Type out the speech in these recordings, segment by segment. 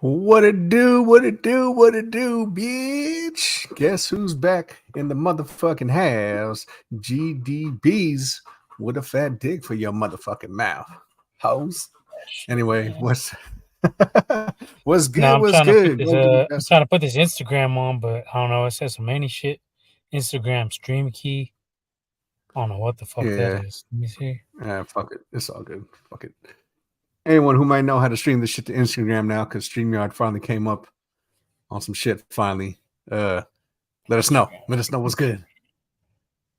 What it do? What it do? What it do, bitch? Guess who's back in the motherfucking house? GDBs with a fat dick for your motherfucking mouth, hoes. Anyway, Man. what's No, good? What's good? I'm trying to put this Instagram on, but I don't know. It says some many shit. Instagram stream key. I don't know what the fuck that Yeah, is. Let me see. fuck it. It's all good. Fuck it. Anyone who might know how to stream this shit to Instagram now, because StreamYard finally came up on some shit. Finally, let us know. Let us know what's good.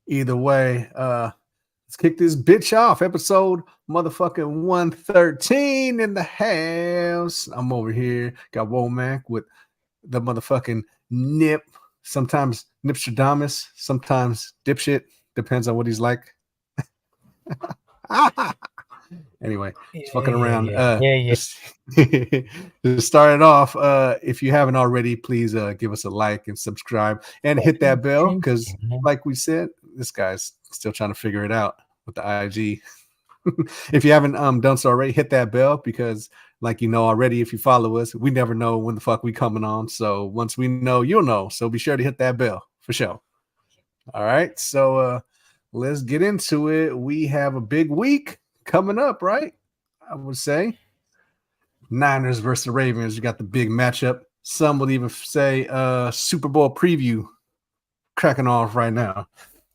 Either way, let's kick this bitch off. Episode motherfucking 113 in the house. I'm over here. Got Womack with the motherfucking Nip. Sometimes Nipstradamus, sometimes dipshit. Depends on what he's like. Anyway, just fucking around. Yeah. Just to start it off, if you haven't already, please give us a like and subscribe and hit that bell because, like we said, this guy's still trying to figure it out with the IG. If you haven't done so already, hit that bell because, like you know already, if you follow us, we never know when the fuck we coming on. So once we know, you'll know. So be sure to hit that bell for sure. All right, so let's get into it. We have a big week coming up, right? I would say Niners versus the Ravens. You got the big matchup. Some would even say Super Bowl preview cracking off right now.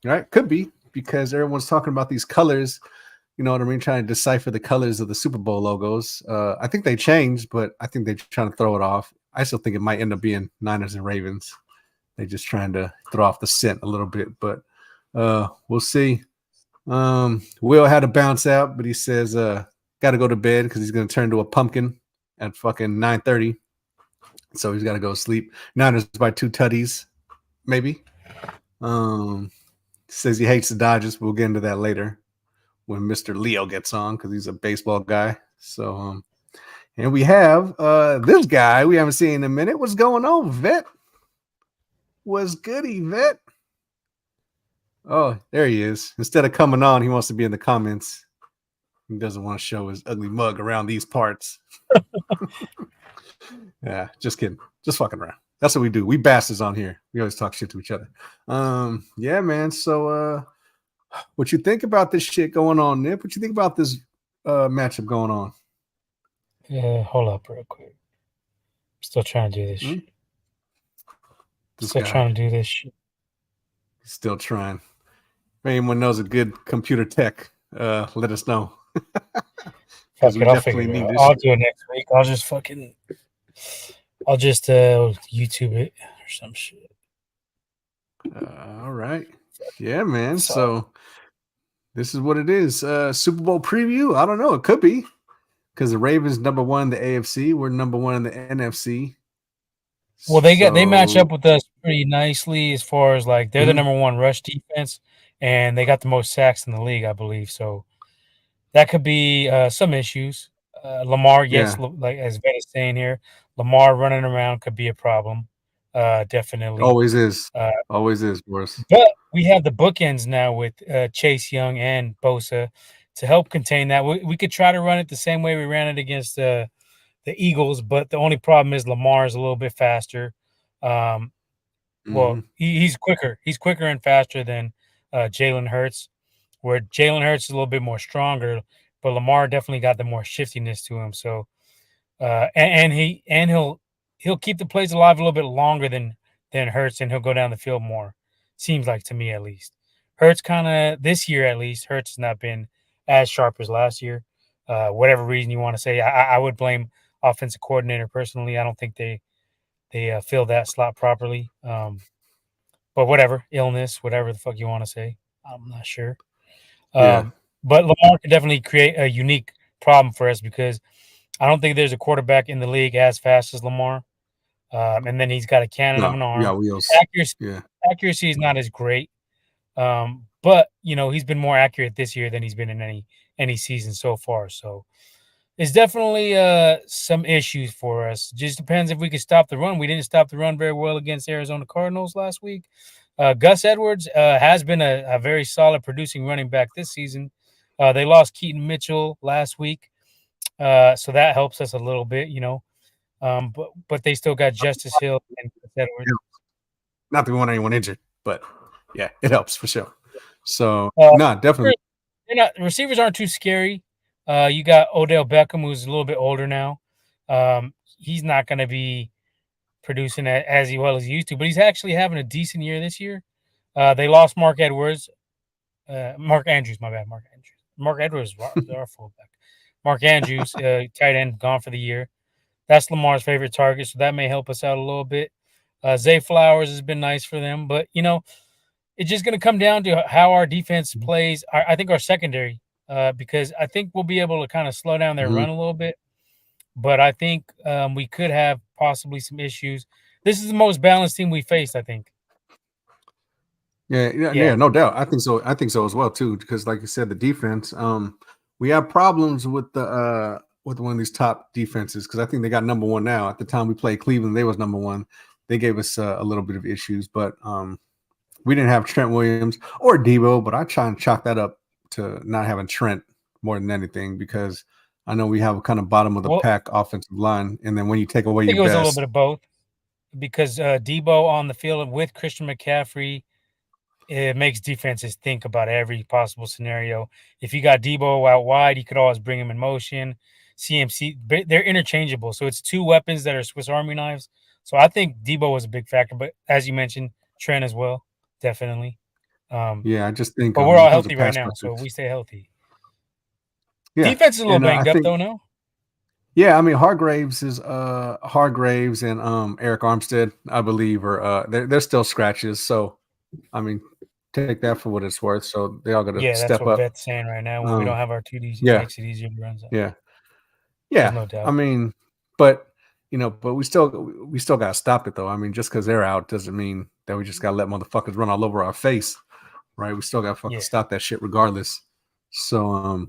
Right? Could be because everyone's talking about these colors. You know what I mean? Trying to decipher the colors of the Super Bowl logos. I think they changed, but I think they're trying to throw it off. I still think it might end up being Niners and Ravens. They're just trying to throw off the scent a little bit, but we'll see. Will had to bounce out, but he says got to go to bed because he's going to turn to a pumpkin at fucking 9:30. So he's got to go sleep. Niners by 2 tutties, maybe. Says he hates the Dodgers. We'll get into that later when Mr. Leo gets on because he's a baseball guy. So, and we have this guy we haven't seen in a minute. What's going on, Vet? What's goody, Vet? Oh, there he is. Instead of coming on, he wants to be in the comments. He doesn't want to show his ugly mug around these parts. Yeah, just kidding. Just fucking around. That's what we do. We bastards on here. We always talk shit to each other. Yeah, man. So what you think about this shit going on, Nip? What you think about this matchup going on? Yeah, hold up real quick. Still trying to do this shit. Trying to do this shit. Still trying. If anyone knows a good computer tech, let us know. Fuck it, I'll figure it out. I'll do it next week. I'll just YouTube it or some shit. All right. Yeah, man. So this is what it is. Super Bowl preview. I don't know. It could be because the Ravens #1 in the AFC. We're #1 in the NFC. Well, they match up with us pretty nicely as far as like they're the #1 rush defense, and they got the most sacks in the league, I believe. So that could be some issues. Lamar, yes, like as Ben is saying here, Lamar running around could be a problem. Definitely. Always is. Always is, Boris. But we have the bookends now with Chase Young and Bosa to help contain that. We could try to run it the same way we ran it against the Eagles, but the only problem is Lamar is a little bit faster. Well, he's quicker. He's quicker and faster than Jalen Hurts, where Jalen Hurts is a little bit more stronger, but Lamar definitely got the more shiftiness to him. So, he'll keep the plays alive a little bit longer than Hurts, and he'll go down the field more. Seems like to me at least. Hurts kind of this year at least. Hurts has not been as sharp as last year. Whatever reason you want to say, I would blame offensive coordinator personally. I don't think they fill that slot properly. But whatever, illness, whatever the fuck you want to say, I'm not sure. But Lamar can definitely create a unique problem for us because I don't think there's a quarterback in the league as fast as Lamar. And then he's got a cannon of an arm. Yeah, wheels. Accuracy is not as great. But he's been more accurate this year than he's been in any season so far. So it's definitely some issues for us. Just depends if we can stop the run. We didn't stop the run very well against Arizona Cardinals last week. Gus Edwards has been a very solid producing running back this season. They lost Keaton Mitchell last week, so that helps us a little bit. But they still got Justice Hill and Edwards. Not that we want anyone injured, but yeah, it helps for sure. So Uh, no, definitely. receivers aren't too scary. You got Odell Beckham, who's a little bit older now. He's not going to be producing as well as he used to, but he's actually having a decent year this year. They lost Mark Edwards, Mark Andrews, my bad, Mark Andrews. Mark Edwards, our fullback. Mark Andrews, tight end, gone for the year. That's Lamar's favorite target, so that may help us out a little bit. Zay Flowers has been nice for them, but it's just going to come down to how our defense plays. I think our secondary, because I think we'll be able to kind of slow down their run a little bit. But I think we could have possibly some issues. This is the most balanced team we faced, I think. Yeah, no doubt. I think so. I think so as well too, because like you said, the defense. We have problems with with one of these top defenses because I think they got number one now. At the time we played Cleveland, they was number one. They gave us a little bit of issues, but we didn't have Trent Williams or Debo. But I try and chalk that up to not having Trent more than anything because I know we have a kind of bottom of the pack offensive line, and then when you take away I think your it was best, a little bit of both because Debo on the field with Christian McCaffrey, it makes defenses think about every possible scenario. If you got Debo out wide, you could always bring him in motion. CMC, they're interchangeable, so it's two weapons that are Swiss Army knives. So I think Debo was a big factor, but as you mentioned, Trent as well, definitely. I just think But we're in all terms of healthy right pass now, so rushers, we stay healthy. yeah, Defense is a little and I banged up think though now. yeah, I mean Hargraves and Eric Armstead, I believe, are they're still scratches. So I mean, take that for what it's worth. So they all got to Yeah, that's step what up. Vet's saying right now. When we don't have our 2Ds, it Yeah, makes it easier to run. So yeah, there's yeah. no I doubt. mean, but but we still got to stop it though. I mean, just because they're out doesn't mean that we just got to let motherfuckers run all over our face, right? We still got to fucking Yeah, stop that shit regardless. So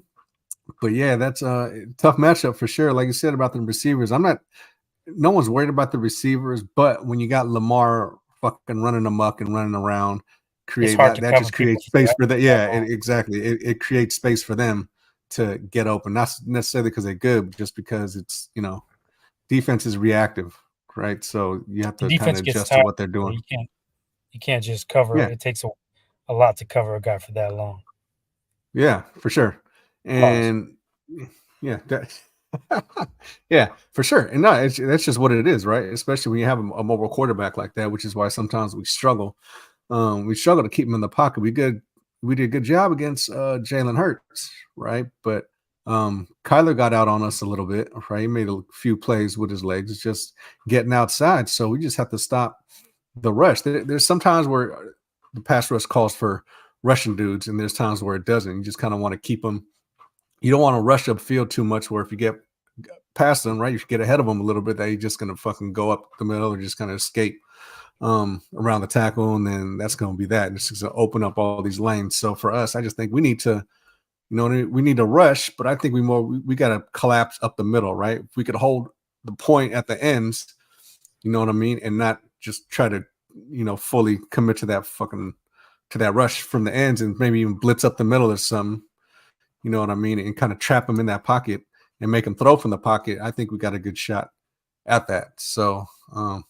but yeah, that's a tough matchup for sure. Like you said about the receivers, no one's worried about the receivers, but when you got Lamar fucking running amok and running around, it's create hard to that cover just people creates for space for that. Yeah, that long. exactly. It creates space for them to get open, not necessarily because they're good, but just because it's defense is reactive, right? So you have The to kind defense of gets adjust to tired. what they're doing. You can't just cover. Yeah, It takes a lot to cover a guy for that long. yeah, for sure. Pause. And yeah, yeah, for sure. And no, that's just what it is, right? Especially when you have a mobile quarterback like that, which is why sometimes we struggle. We struggle to keep him in the pocket. We did a good job against Jalen Hurts, right? But Kyler got out on us a little bit, right? He made a few plays with his legs, just getting outside. So we just have to stop the rush. There's sometimes where the pass rush calls for rushing dudes, and there's times where it doesn't. You just kind of want to keep them. You don't want to rush upfield too much. Where if you get past them, right, you get ahead of them a little bit, they're just gonna fucking go up the middle or just kind of escape around the tackle, and then that's going to be that. It's just going to open up all these lanes. So for us, I just think we need to, we need to rush, but I think we got to collapse up the middle, right? If we could hold the point at the ends, you know what I mean, and not just try to, fully commit to that rush from the ends, and maybe even blitz up the middle or something. You know what I mean, and kind of trap them in that pocket and make them throw from the pocket. I think we got a good shot at that. So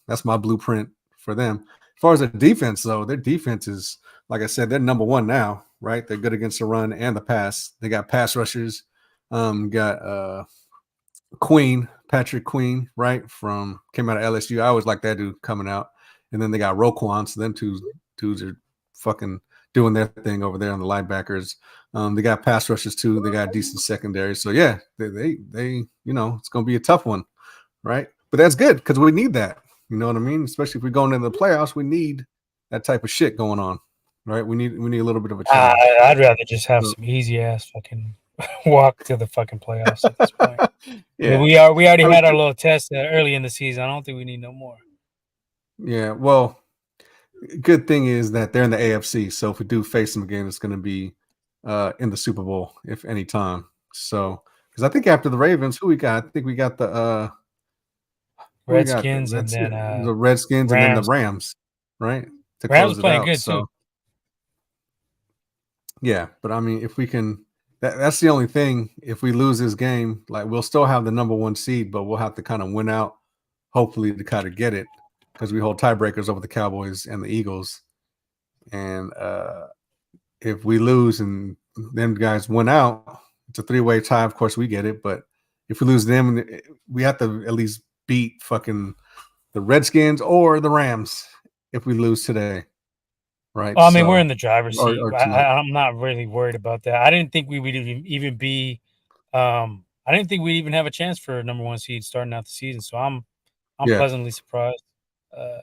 that's my blueprint for them. As far as the defense, though, their defense is, like I said, they're number one now, right? They're good against the run and the pass. They got pass rushers. Got Patrick Queen, right? Came out of LSU. I always like that dude coming out. And then they got Roquan. So them two dudes are fucking doing their thing over there on the linebackers. They got pass rushers too. They got decent secondary. So yeah, they it's gonna be a tough one, right? But that's good because we need that. You know what I mean? Especially if we're going into the playoffs, we need that type of shit going on, right? We need a little bit of a challenge. I'd rather just have So, some easy ass fucking walk to the fucking playoffs at this point. I mean, yeah, we already I mean, had our little test early in the season. I don't think we need no more. yeah. Well, good thing is that they're in the AFC, so if we do face them again, it's going to be in the Super Bowl, if any time. So, because I think after the Ravens, who we got? I think we got the who we got. Redskins and That's it. then The Redskins and then the Rams. Rams, right? To Rams close it playing out. good too. So, yeah, but I mean, if we can, that's the only thing. If we lose this game, like we'll still have the number one seed, but we'll have to kind of win out hopefully to kind of get it because we hold tiebreakers over the Cowboys and the Eagles. And if we lose and them guys win out, it's a 3-way tie. Of course, we get it. But if we lose them, we have to at least beat fucking the Redskins or the Rams if we lose today. Right. Well, I mean, we're in the driver's seat. Or tonight. I'm not really worried about that. I didn't think we would even be. I didn't think we'd even have a chance for a number one seed starting out the season. So I'm Yeah. pleasantly surprised. I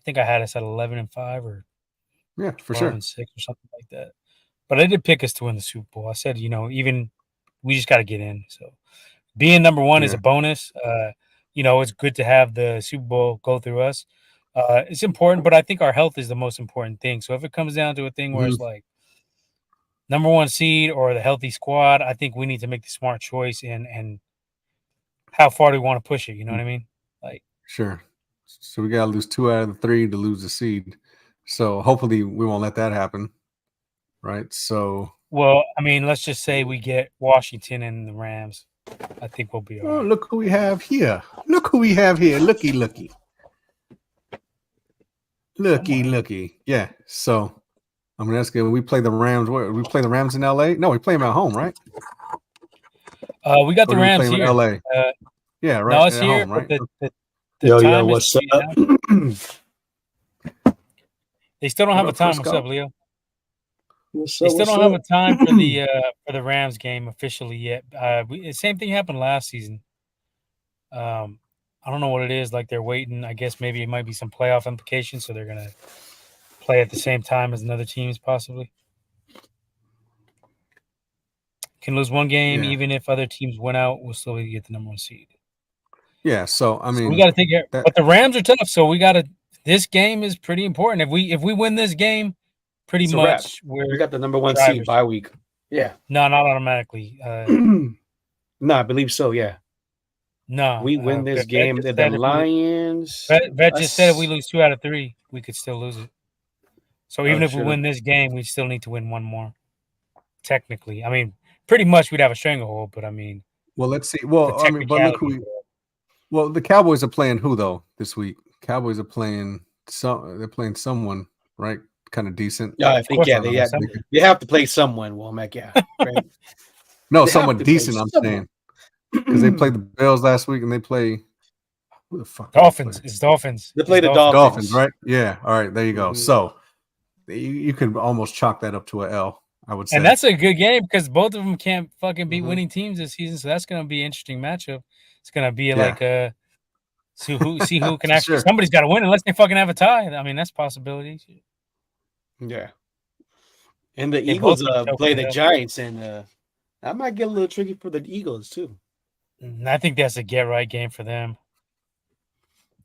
think I had us at 11-5 or for sure 12-6 or something like that. But I did pick us to win the Super Bowl. I said, even we just got to get in. So being number one is a bonus. It's good to have the Super Bowl go through us. It's important, but I think our health is the most important thing. So if it comes down to a thing where it's like number one seed or the healthy squad, I think we need to make the smart choice and how far do we want to push it? You know what I mean? Like, sure. So we got to lose 2 out of the 3 to lose the seed. So hopefully we won't let that happen. Right. So, well, I mean, let's just say we get Washington and the Rams. I think we'll be all right. Look who we have here. Look who we have here. Looky. Yeah. So I'm gonna ask you, we play the Rams. Where we play the Rams in LA? No, we play them at home, right? We got the Rams here. In LA. Yeah, right. No, it's at here. Home, right? The time what's is up? They still don't have a time. What's up, Leo? They still don't have a up? time for the Rams game officially yet. The same thing happened last season. I don't know what it is. Like they're waiting. I guess maybe it might be some playoff implications, so they're gonna play at the same time as another teams possibly. Can lose one game, even if other teams win out, we'll still get the number one seed. Yeah, so I mean, we got to take care. But the Rams are tough, so we got to. This game is pretty important. If we win this game, pretty much we got the number one seed bye week. Yeah. No, not automatically. No, I believe so. Yeah. No, we win this game. The Lions. Vet just said if we lose 2 out of 3, we could still lose it. So even if we win this game, we still need to win one more. Technically, I mean, pretty much we'd have a stranglehold. But I mean, well, let's see. Well, I mean, but look who. Well, the Cowboys are playing who though this week? Cowboys are playing They're playing someone, right? Kind of decent. Yeah, I think they have to play someone. Womack, yeah. Right? No, someone decent. I'm saying because they played the Bills last week and they play who the fuck? Dolphins. It's Dolphins. They play the Dolphins, right? Yeah. All right. There you go. So you can almost chalk that up to a L. I would say, and that's a good game because both of them can't fucking beat winning teams this season. So that's going to be an interesting matchup. It's going to be like a. See who can actually. Somebody's got to win unless they fucking have a tie. I mean, that's a possibility. Yeah. And the Eagles play the Giants, and that might get a little tricky for the Eagles too. I think that's a get right game for them.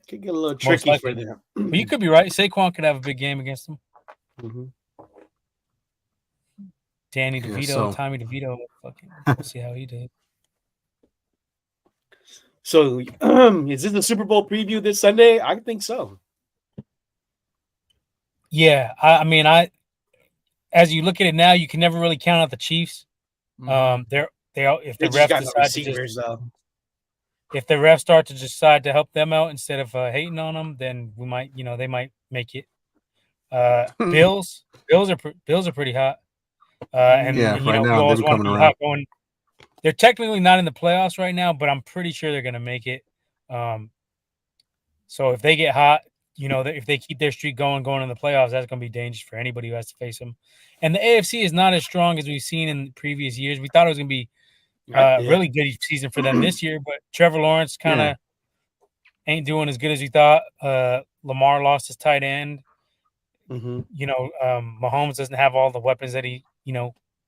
Could get a little tricky for them. But you could be right. Saquon could have a big game against them. Mm-hmm. Danny DeVito, Tommy DeVito. Fucking, we'll see how he did. So, is this the Super Bowl preview this Sunday? I think so. Yeah, I mean, as you look at it now, you can never really count out the Chiefs. If the refs start to decide to help them out instead of hating on them, then we might, they might make it. Bills are pretty hot. right now they're coming around. They're technically not in the playoffs right now, but I'm pretty sure they're going to make it. So if they get hot, if they keep their streak going in the playoffs, that's going to be dangerous for anybody who has to face them. And the AFC is not as strong as we've seen in previous years. We thought it was going to be a really good season for them this year, but Trevor Lawrence kind of ain't doing as good as we thought. Lamar lost his tight end. Mm-hmm. Mahomes doesn't have all the weapons that he,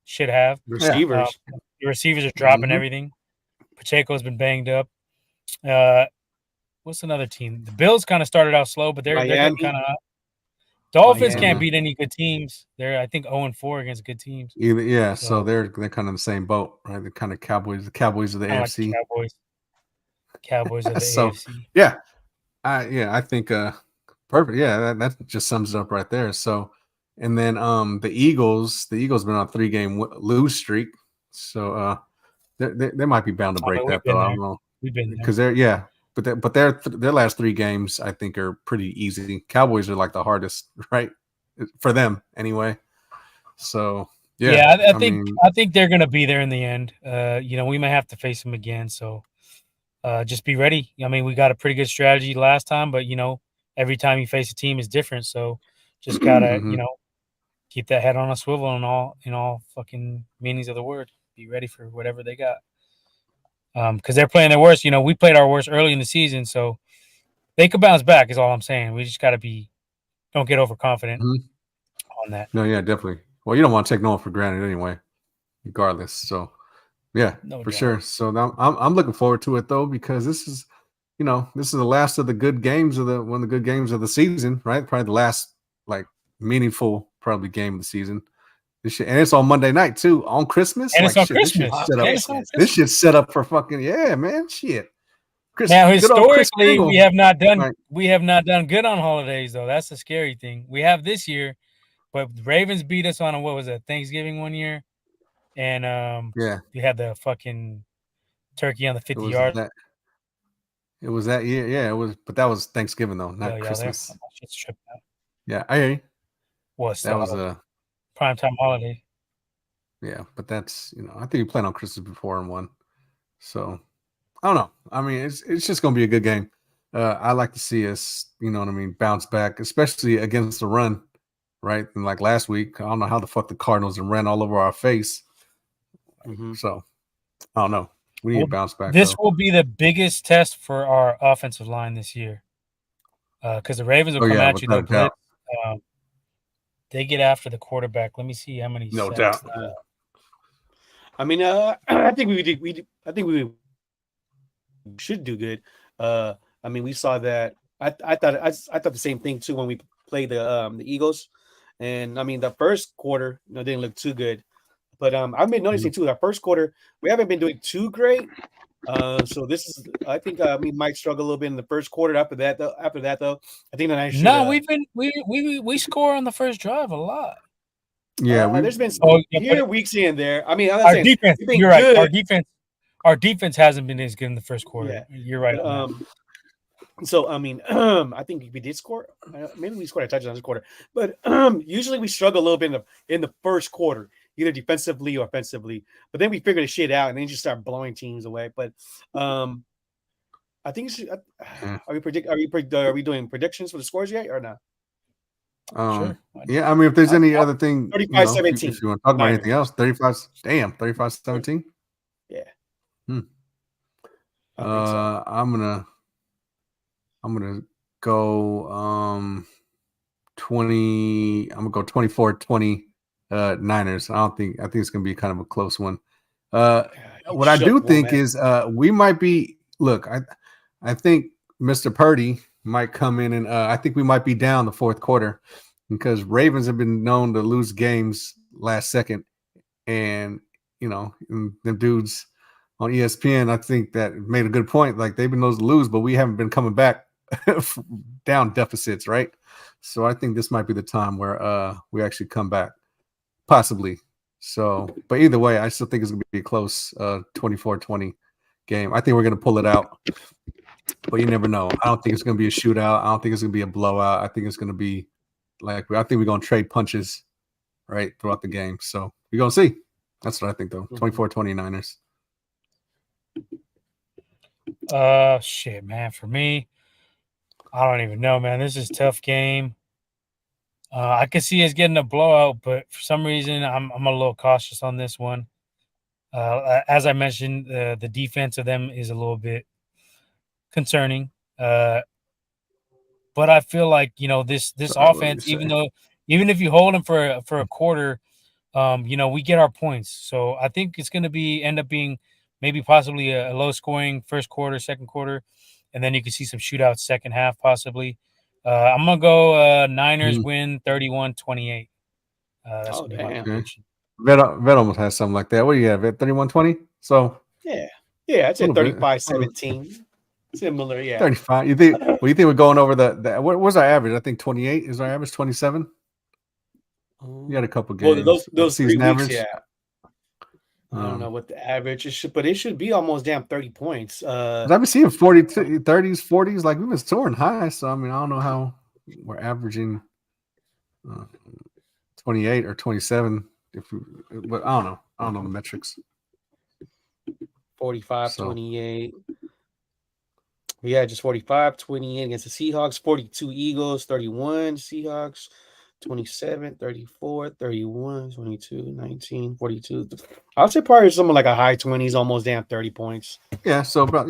should have. Receivers. The receivers are dropping everything. Pacheco's been banged up. What's another team? The Bills kind of started out slow, but they're kind of hot. Dolphins can't beat any good teams. They're, I think, 0-4 against good teams. So they're kind of in the same boat, right? They're kind of Cowboys. The Cowboys of the AFC. Like Cowboys of the AFC. Yeah, I think perfect. Yeah, that just sums it up right there. So, and then the Eagles been on a 3-game lose streak. So they might be bound to break that though. I don't know. We've been there. Because they're but their last 3 games I think are pretty easy. Cowboys are like the hardest, right? For them anyway. So Yeah, I mean, I think they're gonna be there in the end. We may have to face them again, so just be ready. I mean, we got a pretty good strategy last time, but every time you face a team is different. So just gotta, mhm. keep that head on a swivel in all fucking meanings of the word. Be ready for whatever they got. Because they're playing their worst. We played our worst early in the season, so they could bounce back. Is all I'm saying. We just gotta don't get overconfident Mhm. on that. No, yeah, definitely. Well, you don't want to take no one for granted anyway, regardless. So yeah, No for doubt. sure. So now I'm looking forward to it though, because this is the last of the good games of the one of the good games of the season, right? Probably the last like meaningful probably game of the season. This shit, and it's on Monday night too, on Christmas. And it's Like on shit, this shit Christmas. Oh, set up. And it's on Christmas. This Christmas. shit set up for fucking man. Shit, Now, good old Chris historically, Kringle. we have not done good on holidays though. That's the scary thing. We have this year, but the Ravens beat us on what was it, Thanksgiving one year, and Yeah, we had the fucking turkey on the it 50 was yard. that. It was that year. Yeah, it was. But that was Thanksgiving though, Yo, not y'all there? Christmas. My shit's tripping out. Yeah, I hear you. What's That was primetime holiday? yeah, but that's I think we played on Christmas before and won. So I don't know. I mean, it's just gonna be a good game. I like to see us, you know what I mean, bounce back, especially against the run, right? And like last week, I don't know how the fuck the Cardinals ran all over our face. Mm-hmm. So I don't know. We need Well, to bounce back this though. will be the biggest test for our offensive line this year, because the Ravens will Oh come yeah, at you. They'll without a doubt. blitz. They get after the quarterback. Let me see how many No sacks. doubt. I mean, I think I think we should do good. I mean, we saw that. I thought the same thing too when we played the Eagles, and I mean the first quarter didn't look too good, but I've been noticing too. Our first quarter we haven't been doing too great. So this is I think we might struggle a little bit in the first quarter. After that though, I think that I should. No, we score on the first drive a lot. Yeah, There's been some Oh, yeah, here weeks in there. I mean, I'm not our saying defense. we've been You're right. good. Our defense hasn't been as good in the first quarter. Yeah, You're right but on that. so I mean, I think we did score. Maybe we scored a touchdown this quarter, but usually we struggle a little bit in the first quarter, either defensively or offensively. But then we figure the shit out, and then just start blowing teams away. But I think are we doing predictions for the scores yet or not? Sure. Yeah, I mean, if there's any other thing, 35-17 if you want to talk about Niners. anything else, 35-17. Yeah. I think so. I'm gonna go 20. I'm gonna go 24-20 Niners. I think it's gonna be kind of a close one. What I do think is we might be I think Mr. Purdy might come in and I think we might be down the fourth quarter because Ravens have been known to lose games last second, and them dudes on ESPN, I think that made a good point. Like they've been those to lose, but we haven't been coming back down deficits, right? So I think this might be the time where we actually come back, possibly. So, but either way, I still think it's gonna be a close 24-20 game. I think we're gonna pull it out, but you never know. I don't think it's gonna be a shootout. I don't think it's gonna be a blowout. I think it's gonna be I think we're gonna trade punches right throughout the game. So we're gonna see. That's what I think though. 24-20 Niners. Shit, man. For me, I don't even know, man. This is a tough game. I could see us getting a blowout, but for some reason, I'm a little cautious on this one. As I mentioned, the defense of them is a little bit concerning. But I feel like this offense, even if you hold them for a quarter, we get our points. So I think it's going to end up being maybe possibly a low scoring first quarter, second quarter, and then you can see some shootouts second half possibly. I'm gonna go Niners win 31-28. That's gonna be my prediction. Vet almost has something like that. What do you have? 31-20? So yeah, I'd say 35-17. Similar, yeah. 35. You think? Well, you think we're going over the what was our average? I think 28 is our average. 27. You had a couple games. Well, those 3 season weeks, average. yeah. I don't know what the average is, but it should be almost damn 30 points. I've been seeing 40, 30s, 40s. Like we've been soaring high. So I mean, I don't know how we're averaging 28 or 27. But I don't know. I don't know the metrics. 45, 28. Yeah, just 45, 28 against the Seahawks, 42 Eagles, 31 Seahawks, 27, 34, 31, 22, 19, 42. I would say probably something like a high 20s, almost damn 30 points. Yeah, so about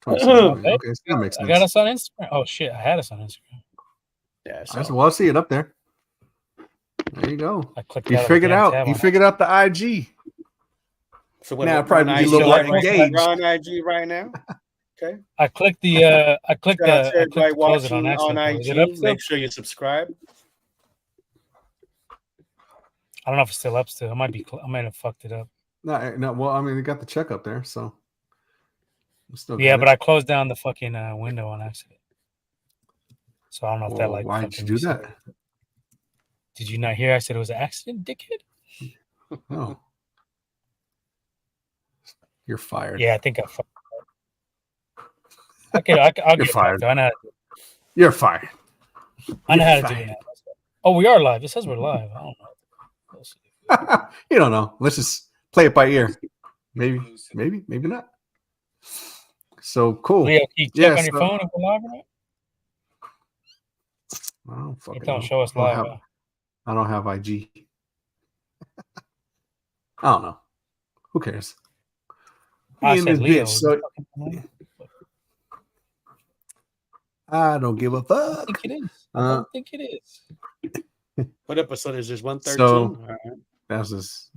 27. Okay, so that makes sense. I got us on Instagram. Oh shit, I had us on Instagram. Yeah, so I'll see it up there. There you go. You figured out. You figured out the IG. So now probably be a little more engaged. We're on IG right now. Okay. I clicked the close it on IG. Make sure you subscribe. I don't know if it's still up. Still, I might have fucked it up. No. Well, I mean, they got the check up there, so. Yeah, but I closed down the fucking window on accident. So I don't know if that like. Why did you do that? Did you not hear? I said it was an accident, dickhead. Oh. You're fired. Yeah, I think I fucked. I'll get fired. I know You're fired. I know how to do it now. Oh, we are live. It says we're live. I don't know. You don't know. Let's just play it by ear. Maybe not. So cool. Leo, can you check on your phone if we're live or not? I don't fucking don't show us live. I don't have IG. I don't know. Who cares? I said Leo. I don't give a fuck. I think it is. I don't think it is. What episode is this? 113? So, that's just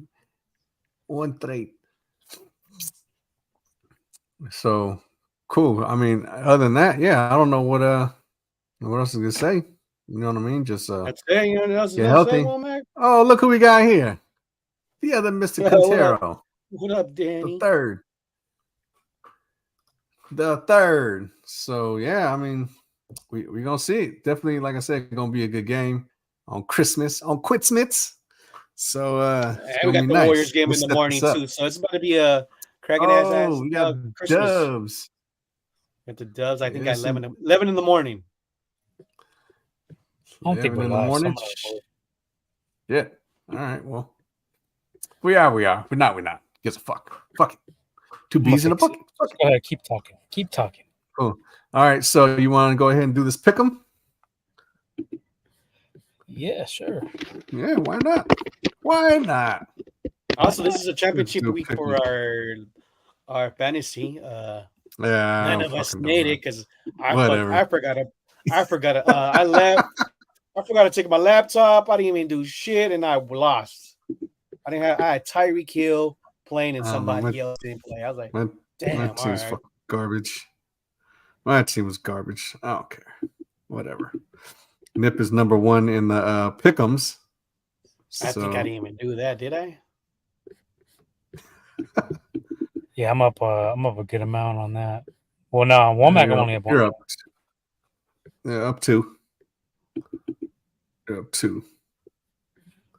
113. So cool. I mean, other than that, yeah, I don't know what else is gonna say. You know what I mean? Just that's it. You know what else is get healthy. Oh, look who we got here. The other Mr. Quintero. What up, Danny? The third. So yeah, I mean, we're gonna see it. Definitely, like I said, gonna be a good game on Christmas, on Quitsmiths. So we got the Warriors game in the morning too. So it's about to be a cracking ass. We got Christmas. Dubs. Got the Dubs. I think at 11 in the morning. I don't think we're in the live. morning. Yeah. All right. Well, we are. We're not. Gives a fuck. Fuck it. Two bees in a bucket. Go ahead. Keep talking. Cool. All right. So you want to go ahead and do this pick'em? Yeah, sure. Yeah. Why not? Why not? Also, this is a championship week for our fantasy. None of us made it because I forgot to. I forgot to take my laptop. I didn't even do shit, and I lost. I had Tyreek Hill playing, and somebody else didn't play. I was like, damn, my team was fucking garbage. My team was garbage. I don't care. Whatever. Nip is number one in the pick'ems. I think I didn't even do that, did I? Yeah, I'm up a good amount on that. Well, no, Womack only have one. You're up. Yeah, up two. You're up two.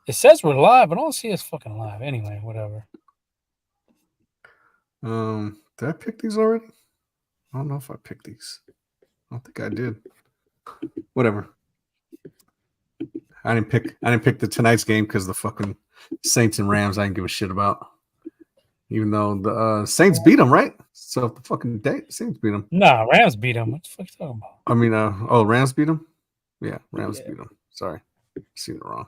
It says we're live, but I don't see us fucking live. Anyway, whatever. Did I pick these already? I don't know if I picked these. I don't think I did. Whatever. I didn't pick the tonight's game because the fucking Saints and Rams I didn't give a shit about. Even though the Saints beat them, right? So the fucking Saints beat them. Nah, Rams beat them. What the fuck are you talking about? I mean, Rams beat them? Yeah, Rams beat them. Sorry. Seen it wrong.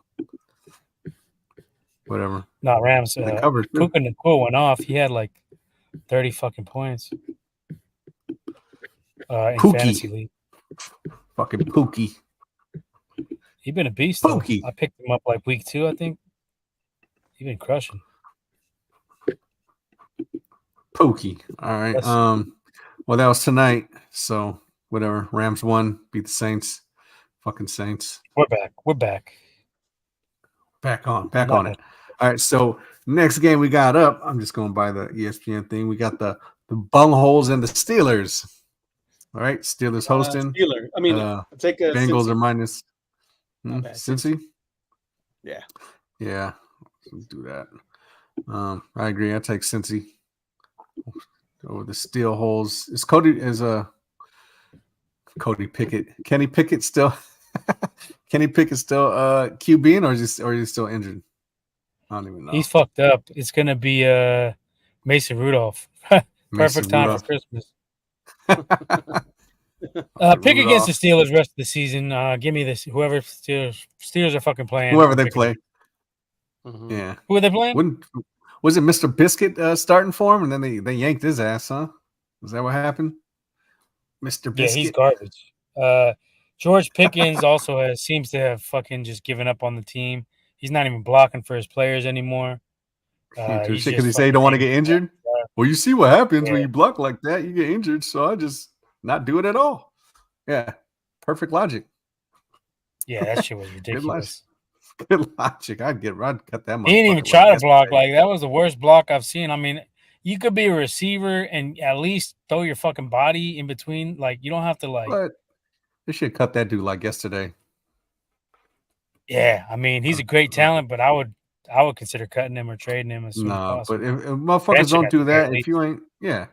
Whatever. Nah, Rams. Puka Nacua went off. He had like 30 fucking points. In fantasy league. Fucking Pookie. He been a beast. Pookie. I picked him up like week 2, I think. He been crushing. Pookie. All right. Well, that was tonight. So whatever. Rams won. Beat the Saints. Fucking Saints. We're back. Back on it. All right. So next game we got up. I'm just going by the ESPN thing. We got the Bungholes and the Steelers. All right. Steelers hosting. Take a Bengals Cincy. are minus. Cincy? Yeah. Yeah. Let's do that. I agree. I take Cincy over the steel holes. Is Cody Cody Pickett? Kenny Pickett still? Kenny Pickett still QBing, or is he still injured? I don't even know. He's fucked up. It's gonna be Mason Rudolph. Perfect time for Christmas. Pick against the Steelers rest of the season. Give me this. Whoever Steelers are fucking playing. Whoever they play. Mm-hmm. Yeah. Who are they playing? Was it Mr. Biscuit starting for him, and then they yanked his ass, huh? Was that what happened? Mr. Biscuit? Yeah, he's garbage. George Pickens also seems to have fucking just given up on the team. He's not even blocking for his players anymore. Because he say he don't want to get injured. Well, you see what happens when you block like that, you get injured. So I just not do it at all. Yeah, perfect logic. Yeah, that shit was ridiculous. Good logic. I'd cut that. He didn't even try to block. Like that was the worst block I've seen. I mean, you could be a receiver and at least throw your fucking body in between. Like you don't have to like. But they should cut that dude like yesterday. Yeah, I mean he's a great talent, but I would consider cutting him or trading him as soon as possible. But if motherfuckers don't do that, if you ain't, you're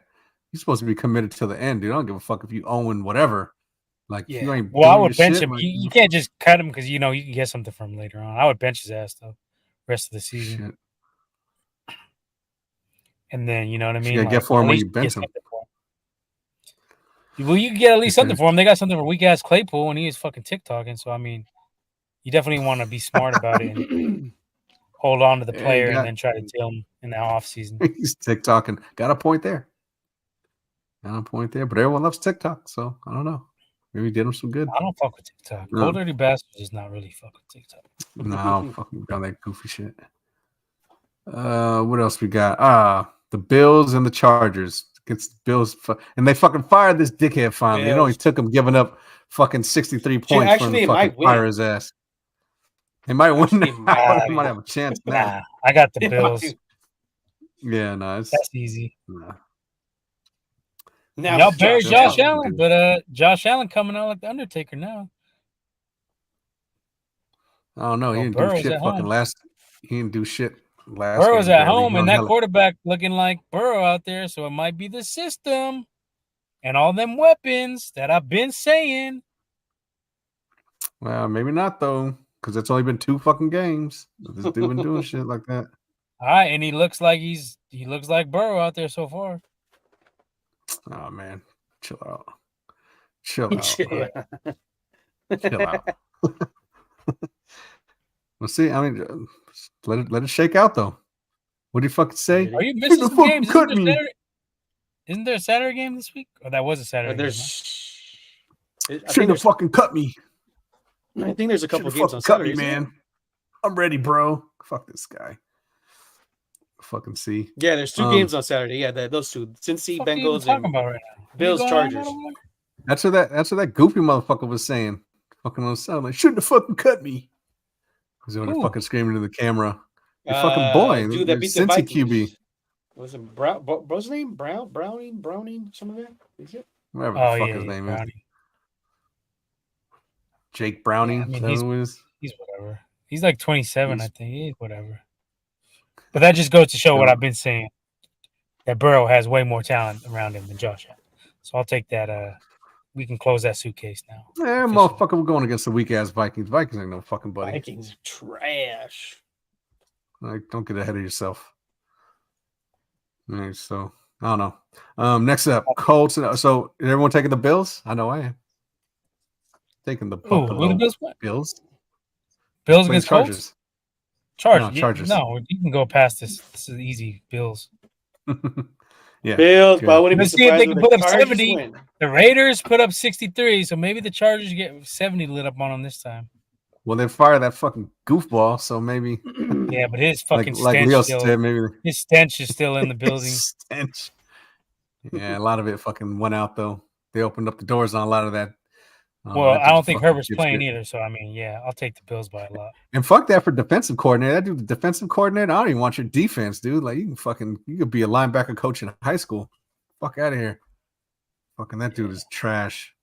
supposed to be committed to the end, dude. I don't give a fuck if you own whatever. Like if you ain't. Well, I would bench him. Like, you can't just cut him because you can get something from him later on. I would bench his ass though, rest of the season. Shit. And then you know what I mean. You gotta get for him when you bench him. Well, you can get at least something for him. They got something for weak ass Claypool, and he is fucking TikToking. So I mean, you definitely want to be smart about it and hold on to the player and then try to deal him in the off season. He's TikToking. Got a point there. But everyone loves TikTok, so I don't know. Maybe did him some good. I don't fuck with TikTok. Old Dirty Bastard does not really fuck with TikTok. No, I don't fucking got that goofy shit. What else we got? The Bills and the Chargers. Against the Bills, and they fucking fired this dickhead finally. Bills. It only took him giving up fucking 63 points for him to fucking fire his ass. They might win. They might have a chance now. Nah, I got the Bills. Yeah, no, that's easy. Nah. Now bury Josh Allen, but Josh Allen coming out like the Undertaker now. I don't know. He didn't do shit fucking last. He didn't do shit last. Burrow's at home, and that quarterback looking like Burrow out there, so it might be the system and all them weapons that I've been saying. Well, maybe not though, because it's only been 2 fucking games. This dude been doing shit like that. All right, and he looks like Burrow out there so far. Oh man, chill out. Chill out. We'll see. I mean, let it shake out though. What do you fucking say? Are you missing some games? Isn't there a Saturday game this week? Or that was a Saturday game. Shouldn't have fucking cut me. I think there's a couple games on Saturday, man. I'm ready, bro. Fuck this guy. Fucking see. Yeah, there's 2 games on Saturday. Yeah, those 2. Cincy, Bengals, and right Bills, Chargers. That's what that goofy motherfucker was saying. Fucking on sound like shouldn't have fucking cut me. Because they were fucking screaming to the camera. Your fucking boy, dude, that beat the Cincy QB. Was it what's his name? Browning, some of that? Is it? Whatever the fuck his name is. Jake Browning. Yeah, I mean, he's whatever. He's like 27, I think. He's whatever. But that just goes to show what I've been saying. That Burrow has way more talent around him than Josh Allen. So I'll take that. We can close that suitcase now. Yeah, motherfucker, we're going against the weak ass Vikings. Vikings ain't no fucking buddy. Vikings are trash. Like, don't get ahead of yourself. All right, so I don't know. Next up, Colts. So is everyone taking the Bills? I know I am. Taking the Bills. Bills against Colts? Chargers. No, you can go past this. This is easy. Bills. Yeah. Bills, but I wouldn't be surprised if they can put up 70. Win. The Raiders put up 63, so maybe the Chargers get 70 lit up on them this time. Well, they fired that fucking goofball, so maybe. Yeah, but his fucking his stench is still in the building. Stench. Yeah, a lot of it fucking went out though. They opened up the doors on a lot of that. Well, I don't think Herbert's playing either, so I mean, yeah, I'll take the Bills by a lot. And fuck that for defensive coordinator. That dude, the defensive coordinator, I don't even want your defense, dude. Like you could be a linebacker coach in high school. Fuck out of here. Fucking that dude is trash.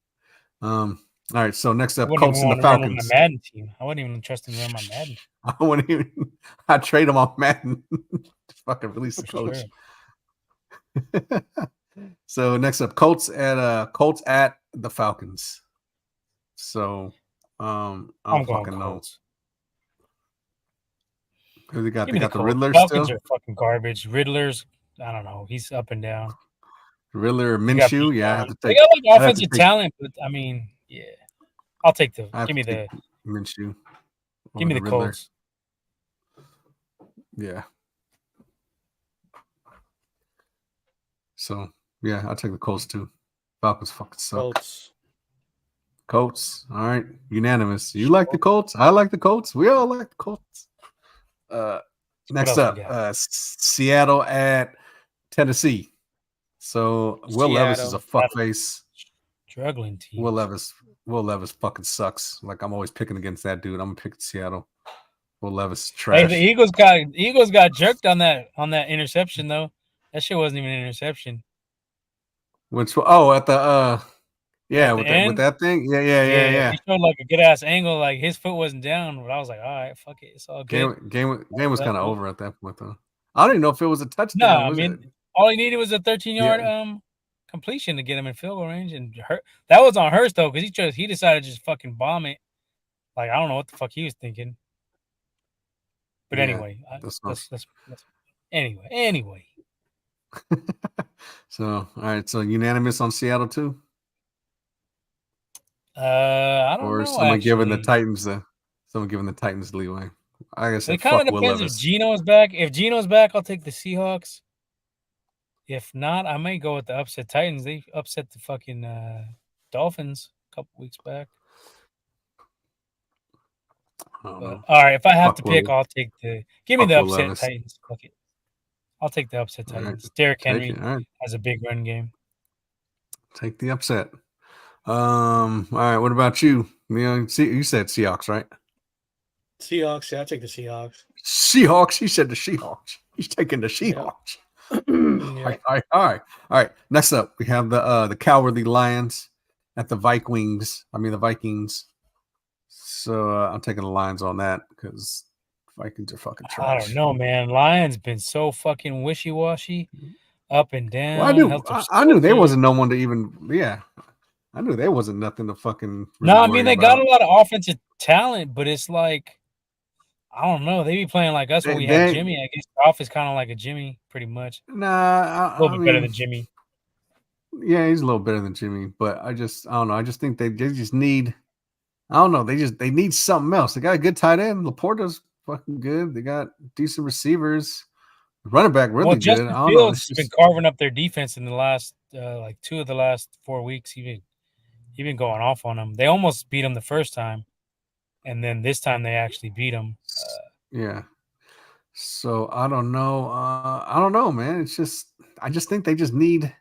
All right, so next I up, wouldn't Colts even and the want to run on my Falcons. Madden team. I wouldn't even trust him to run my Madden. I wouldn't even. I trade him off Madden. Just fucking release the For coach. sure. So next up, Colts at the Falcons. So I I'm don't going fucking know. Colts. Who they got? Give They me the got the Colts. Riddler Falcons still. are fucking garbage. Riddler's, I don't know. He's up and down. Riddler or They got Minshew. beat Yeah, I down. have to They take. got like I have to offensive take. talent, but I mean, yeah. I'll take the. I have Give me to take the. Minshew. Give me the Riddler. Colts. Yeah. So yeah, I'll take the Colts too. Falcons fucking suck. Colts. All right. Unanimous. You like the Colts? I like the Colts. We all like the Colts. Next up, Seattle at Tennessee. So Will Levis is a fuckface. Struggling team. Will Levis fucking sucks. Like I'm always picking against that dude. I'm picking Seattle. Will Levis is trash. Hey, the Eagles got jerked on that interception though. That shit wasn't even an interception. Which at the yeah, with that thing. Yeah. He showed like a good ass angle, like his foot wasn't down, but I was like, all right, fuck it, it's all good. Game was kind of over at that point though. I don't even know if it was a touchdown. No, I mean, all he needed was a 13-yard completion to get him in field goal range, and that was on Hurst though, because he decided to just fucking bomb it. Like I don't know what the fuck he was thinking. But anyway, anyway. So all right, so unanimous on Seattle too. I don't know. Or someone giving the Titans leeway. I guess it kind of depends if Geno's back. If Geno's back, I'll take the Seahawks. If not, I may go with the upset Titans. They upset the fucking Dolphins a couple weeks back. But, all right, if I have to pick, I'll take give me the upset Titans. Fuck it. I'll take the upset Titans. Right. Derrick Henry has a big run game. Take the upset. All right, what about you? You said Seahawks, right? Seahawks, yeah, I'll take the Seahawks. Seahawks, he said the Seahawks. He's taking the Seahawks. Yeah. All right. Next up, we have the Cowardly Lions at the Vikings. So I'm taking the Lions on that because Vikings are fucking trash. I don't know, man. Lions been so fucking wishy-washy, up and down. Well, I knew there wasn't no one to even. Yeah, I knew there wasn't nothing to fucking. Really no, I mean they got a lot of offensive talent, but it's like I don't know. They be playing like us when we had Jimmy. I guess Goff is kind of like a Jimmy, pretty much. Nah, a little bit better than Jimmy. Yeah, he's a little better than Jimmy, but I don't know. I just think they just need. I don't know. They need something else. They got a good tight end. Laporta's fucking good. They got decent receivers. Running back really good. Justin Fields has been carving up their defense in the last like 2 of the last 4 weeks. He been going off on them. They almost beat him the first time, and then this time they actually beat him. Yeah. So I don't know. I don't know, man. It's just I just think they just need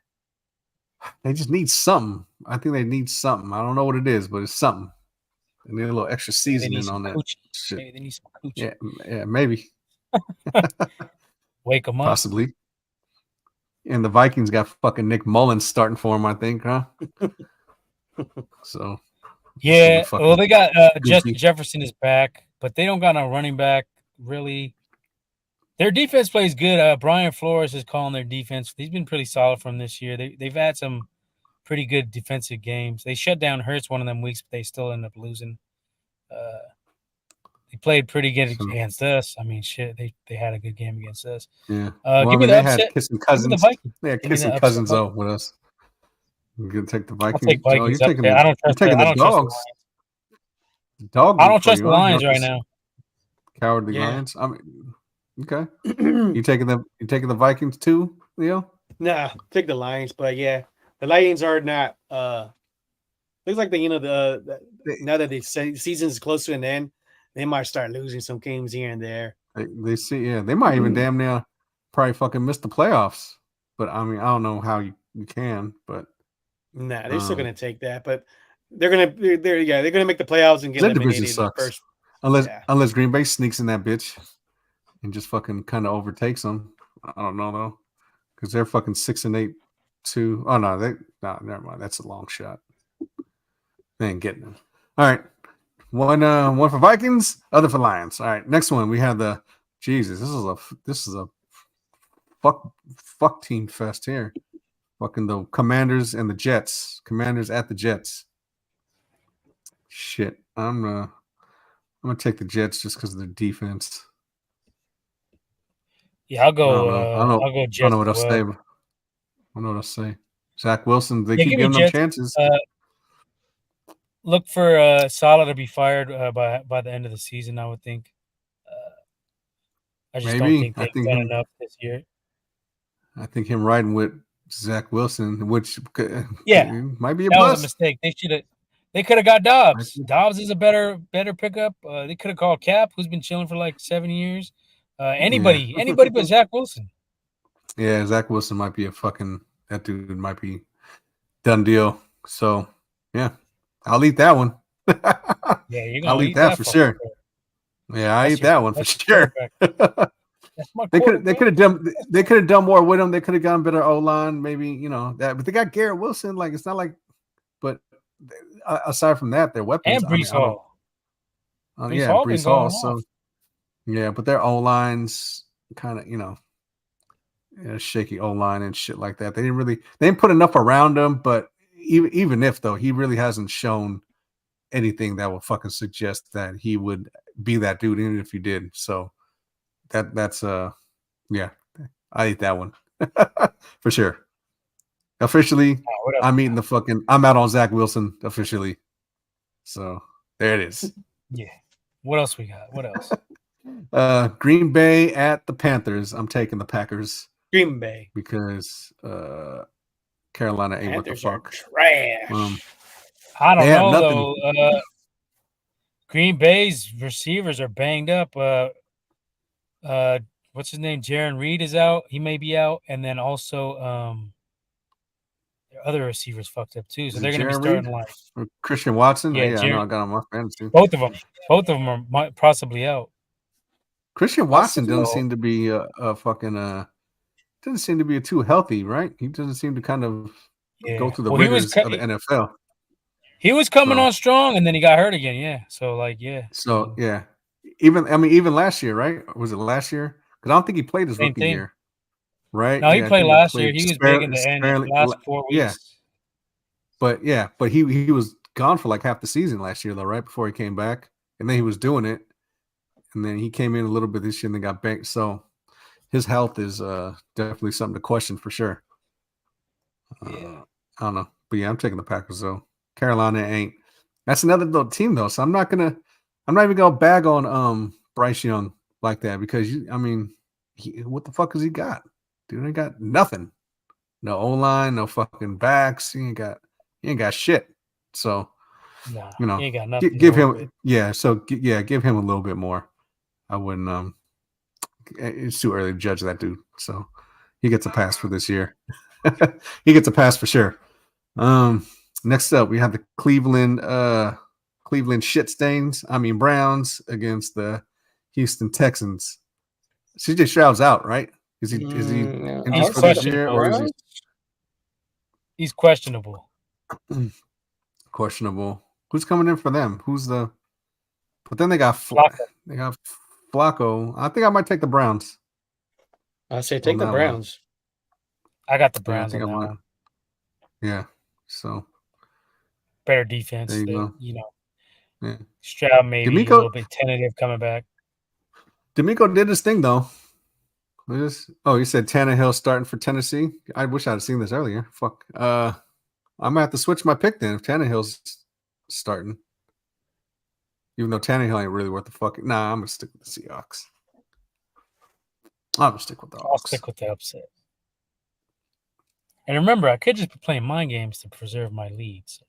something. I think they need something. I don't know what it is, but it's something. They need a little extra seasoning on that shit. Maybe they need some coochie. Yeah, maybe. Wake them up. Possibly. And the Vikings got fucking Nick Mullins starting for him, I think, huh? So. Yeah, well, they got Justin Jefferson is back, but they don't got no running back, really. Their defense plays good. Brian Flores is calling their defense. He's been pretty solid from this year. They've had some pretty good defensive games. They shut down Hurts one of them weeks, but they still end up losing. They played pretty good against us. I mean, shit, they had a good game against us. Yeah. Give me the upset. Had Kissing Cousins. They had Kissing Cousins with us. You're gonna take the Vikings. I'll take Vikings. You're taking the dogs. Dogs. I don't trust the Lions right now. Cowardly Lions. I mean, okay. You taking the Vikings too, Leo? Nah, take the Lions, but yeah. The Lions are not. Looks like now that the season's close to an end, they might start losing some games here and there. They might even damn near probably fucking miss the playoffs. But I mean, I don't know how you can, but nah, they're still gonna take that. But they're gonna make the playoffs and get eliminated first. Unless Green Bay sneaks in that bitch and just fucking kind of overtakes them. I don't know though, because they're fucking 6-8. Oh no, never mind. That's a long shot. They ain't getting them. All right. One for Vikings, other for Lions. All right. Next one, we have the Jesus. This is a fuck team fest here. Fucking the Commanders and the Jets. Commanders at the Jets. Shit. I'm gonna take the Jets just because of their defense. Yeah, I'll go. I'll I'll go I don't Jets know what as I'll say. well. I don't know what I'll say. Zach Wilson, they Yeah, keep give me giving them Jets. chances. Look for Salah to be fired by the end of the season. I would think. I just don't Maybe. think they've done enough this year. I think him riding with Zach Wilson, which Yeah, might be a that was a bust. mistake. They could have got Dobbs. Dobbs is a better pickup. They could have called Cap, who's been chilling for like 7 years. Anybody but Zach Wilson. Yeah, Zach Wilson might be that dude might be done deal. So yeah, I'll eat that one. Yeah, you're I'll gonna eat eat that for sure. Sure. Yeah, I eat that one for sure. That's my they could have done more with him. They could have gotten better O line, maybe that. But they got Garrett Wilson. Like it's not like, but aside from that, their weapons. And Brees Hall. Yeah, Brees Hall. So yeah, but their O lines kind of shaky O line and shit like that. They didn't put enough around him. But even if though, he really hasn't shown anything that would fucking suggest that he would be that dude, even if he did. So that's yeah, I eat that one for sure. Officially, I'm out on Zach Wilson officially. So there it is. Yeah. What else we got? What else? Green Bay at the Panthers. I'm taking the Packers. Green Bay because Carolina ain't Panthers what the fuck. Trash. I don't know though. Green Bay's receivers are banged up. What's his name? Jaron Reed is out. He may be out, and then also their other receivers fucked up too. So they're going to be starting like Christian Watson. Yeah, I know. I got him off fantasy. Both of them are possibly out. Christian Watson doesn't seem to be doesn't seem to be too healthy, right? He doesn't seem to kind of go through the rigors of the NFL. He was coming on strong, and then he got hurt again. Yeah, so yeah. Even last year, right? Or was it last year? Because I don't think he played his rookie year, right? No, he played last year. He was big in the end, last 4 weeks. Yeah, but he was gone for like half the season last year, though, right before he came back, and then he was doing it, and then he came in a little bit this year and then got banked. So his health is definitely something to question for sure. I don't know, but yeah, I'm taking the Packers though. Carolina ain't. That's another little team though, so I'm not even gonna bag on Bryce Young like that because what the fuck has he got? Dude ain't got nothing. No O-line, no fucking backs. He ain't got shit. So he ain't got nothing. Give him give him a little bit more. I wouldn't it's too early to judge that dude. So he gets a pass for this year. He gets a pass for sure. Next up, we have the Cleveland Browns against the Houston Texans. CJ Stroud's out, right? Is he he's for this year or is he's questionable? Questionable. Who's coming in for them? But then they got Flacco. I think I might take the Browns. I say take the Browns. I got the Browns on that one. Yeah. So better defense. There you go. Yeah. Stroud maybe a little bit tentative coming back. D'Amico did his thing though. You said Tannehill starting for Tennessee. I wish I'd seen this earlier. Fuck. I might have to switch my pick then if Tannehill's starting. Even though Tannehill ain't really worth the fuck. Nah, I'm gonna stick with the Seahawks. I'm gonna stick with the Hawks. I'll stick with the upset. And remember, I could just be playing mind games to preserve my lead. So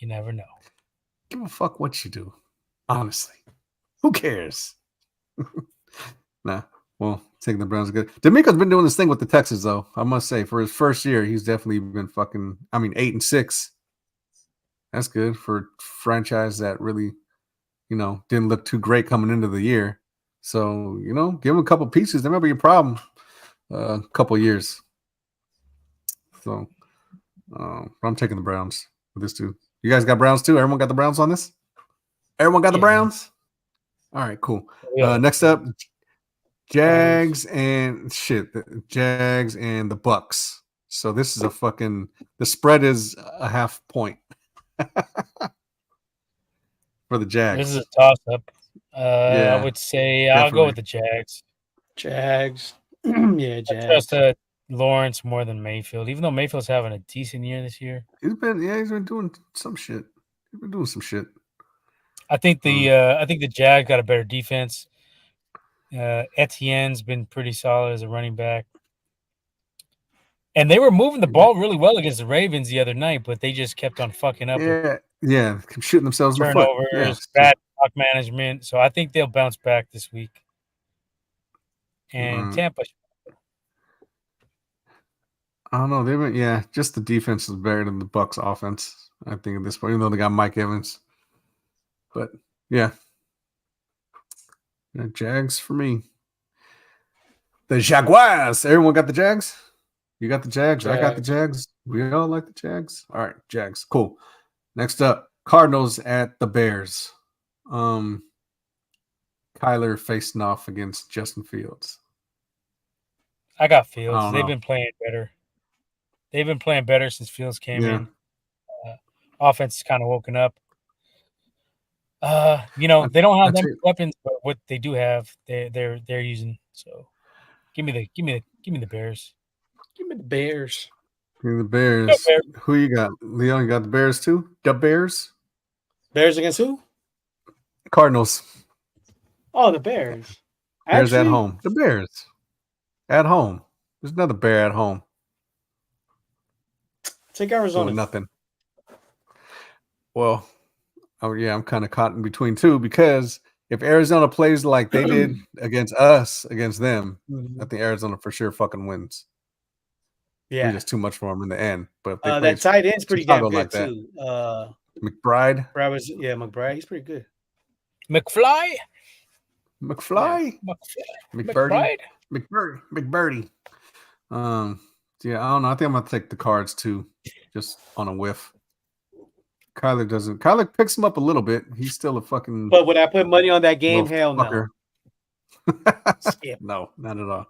you never know. Give a fuck what you do. Honestly. Who cares? Nah. Well, taking the Browns is good. D'Amico's been doing this thing with the Texans, though. I must say, for his first year, he's definitely been 8-6. That's good for a franchise that really, didn't look too great coming into the year. So, give him a couple pieces. That might be a problem a couple years. So, I'm taking the Browns with this dude. You guys got Browns too? Everyone got the Browns on this? Everyone got the Browns? All right, cool. Next up, Jags and the Bucks. So this is the spread is a half point for the Jags. This is a toss-up. I would say definitely. I'll go with the Jags. Jags. Yeah, Jags. I trust Lawrence more than Mayfield, even though Mayfield's having a decent year this year. He's been doing some shit. He's been doing some shit. I think the Jags got a better defense. Etienne's been pretty solid as a running back. And they were moving the ball really well against the Ravens the other night, but they just kept on fucking up. Yeah, shooting themselves in the foot. Turnovers, bad clock management. So I think they'll bounce back this week. And Tampa. I don't know. Just the defense is better than the Bucks offense, I think, at this point, even though they got Mike Evans. But Jags for me. The Jaguars. Everyone got the Jags? You got the Jags? I got the Jags. We all like the Jags. All right, Jags. Cool. Next up, Cardinals at the Bears. Kyler facing off against Justin Fields. I got Fields. They've been playing better. They've been playing better since Fields came in. Offense is kind of woken up. They don't have them weapons, but what they do have, they're using. So, give me the Bears. Give me the Bears. Give me the Bears. Who you got? Leon, you got the Bears too? The Bears? Bears against who? Cardinals. Oh, the Bears. Bears at home. The Bears. At home. There's another Bear at home. Take Arizona. Nothing. Well, I'm kind of caught in between two because if Arizona plays like they did against them, I think Arizona for sure fucking wins. Yeah, just too much for them in the end. But if they that tight end's pretty damn good like too. McBride. McBride. He's pretty good. McFly. McBirdy. I don't know. I think I'm gonna take the Cards too, just on a whiff. Kyler doesn't. Kyler picks him up a little bit. He's still a fucking. But would I put money on that game? Hell no. No, not at all.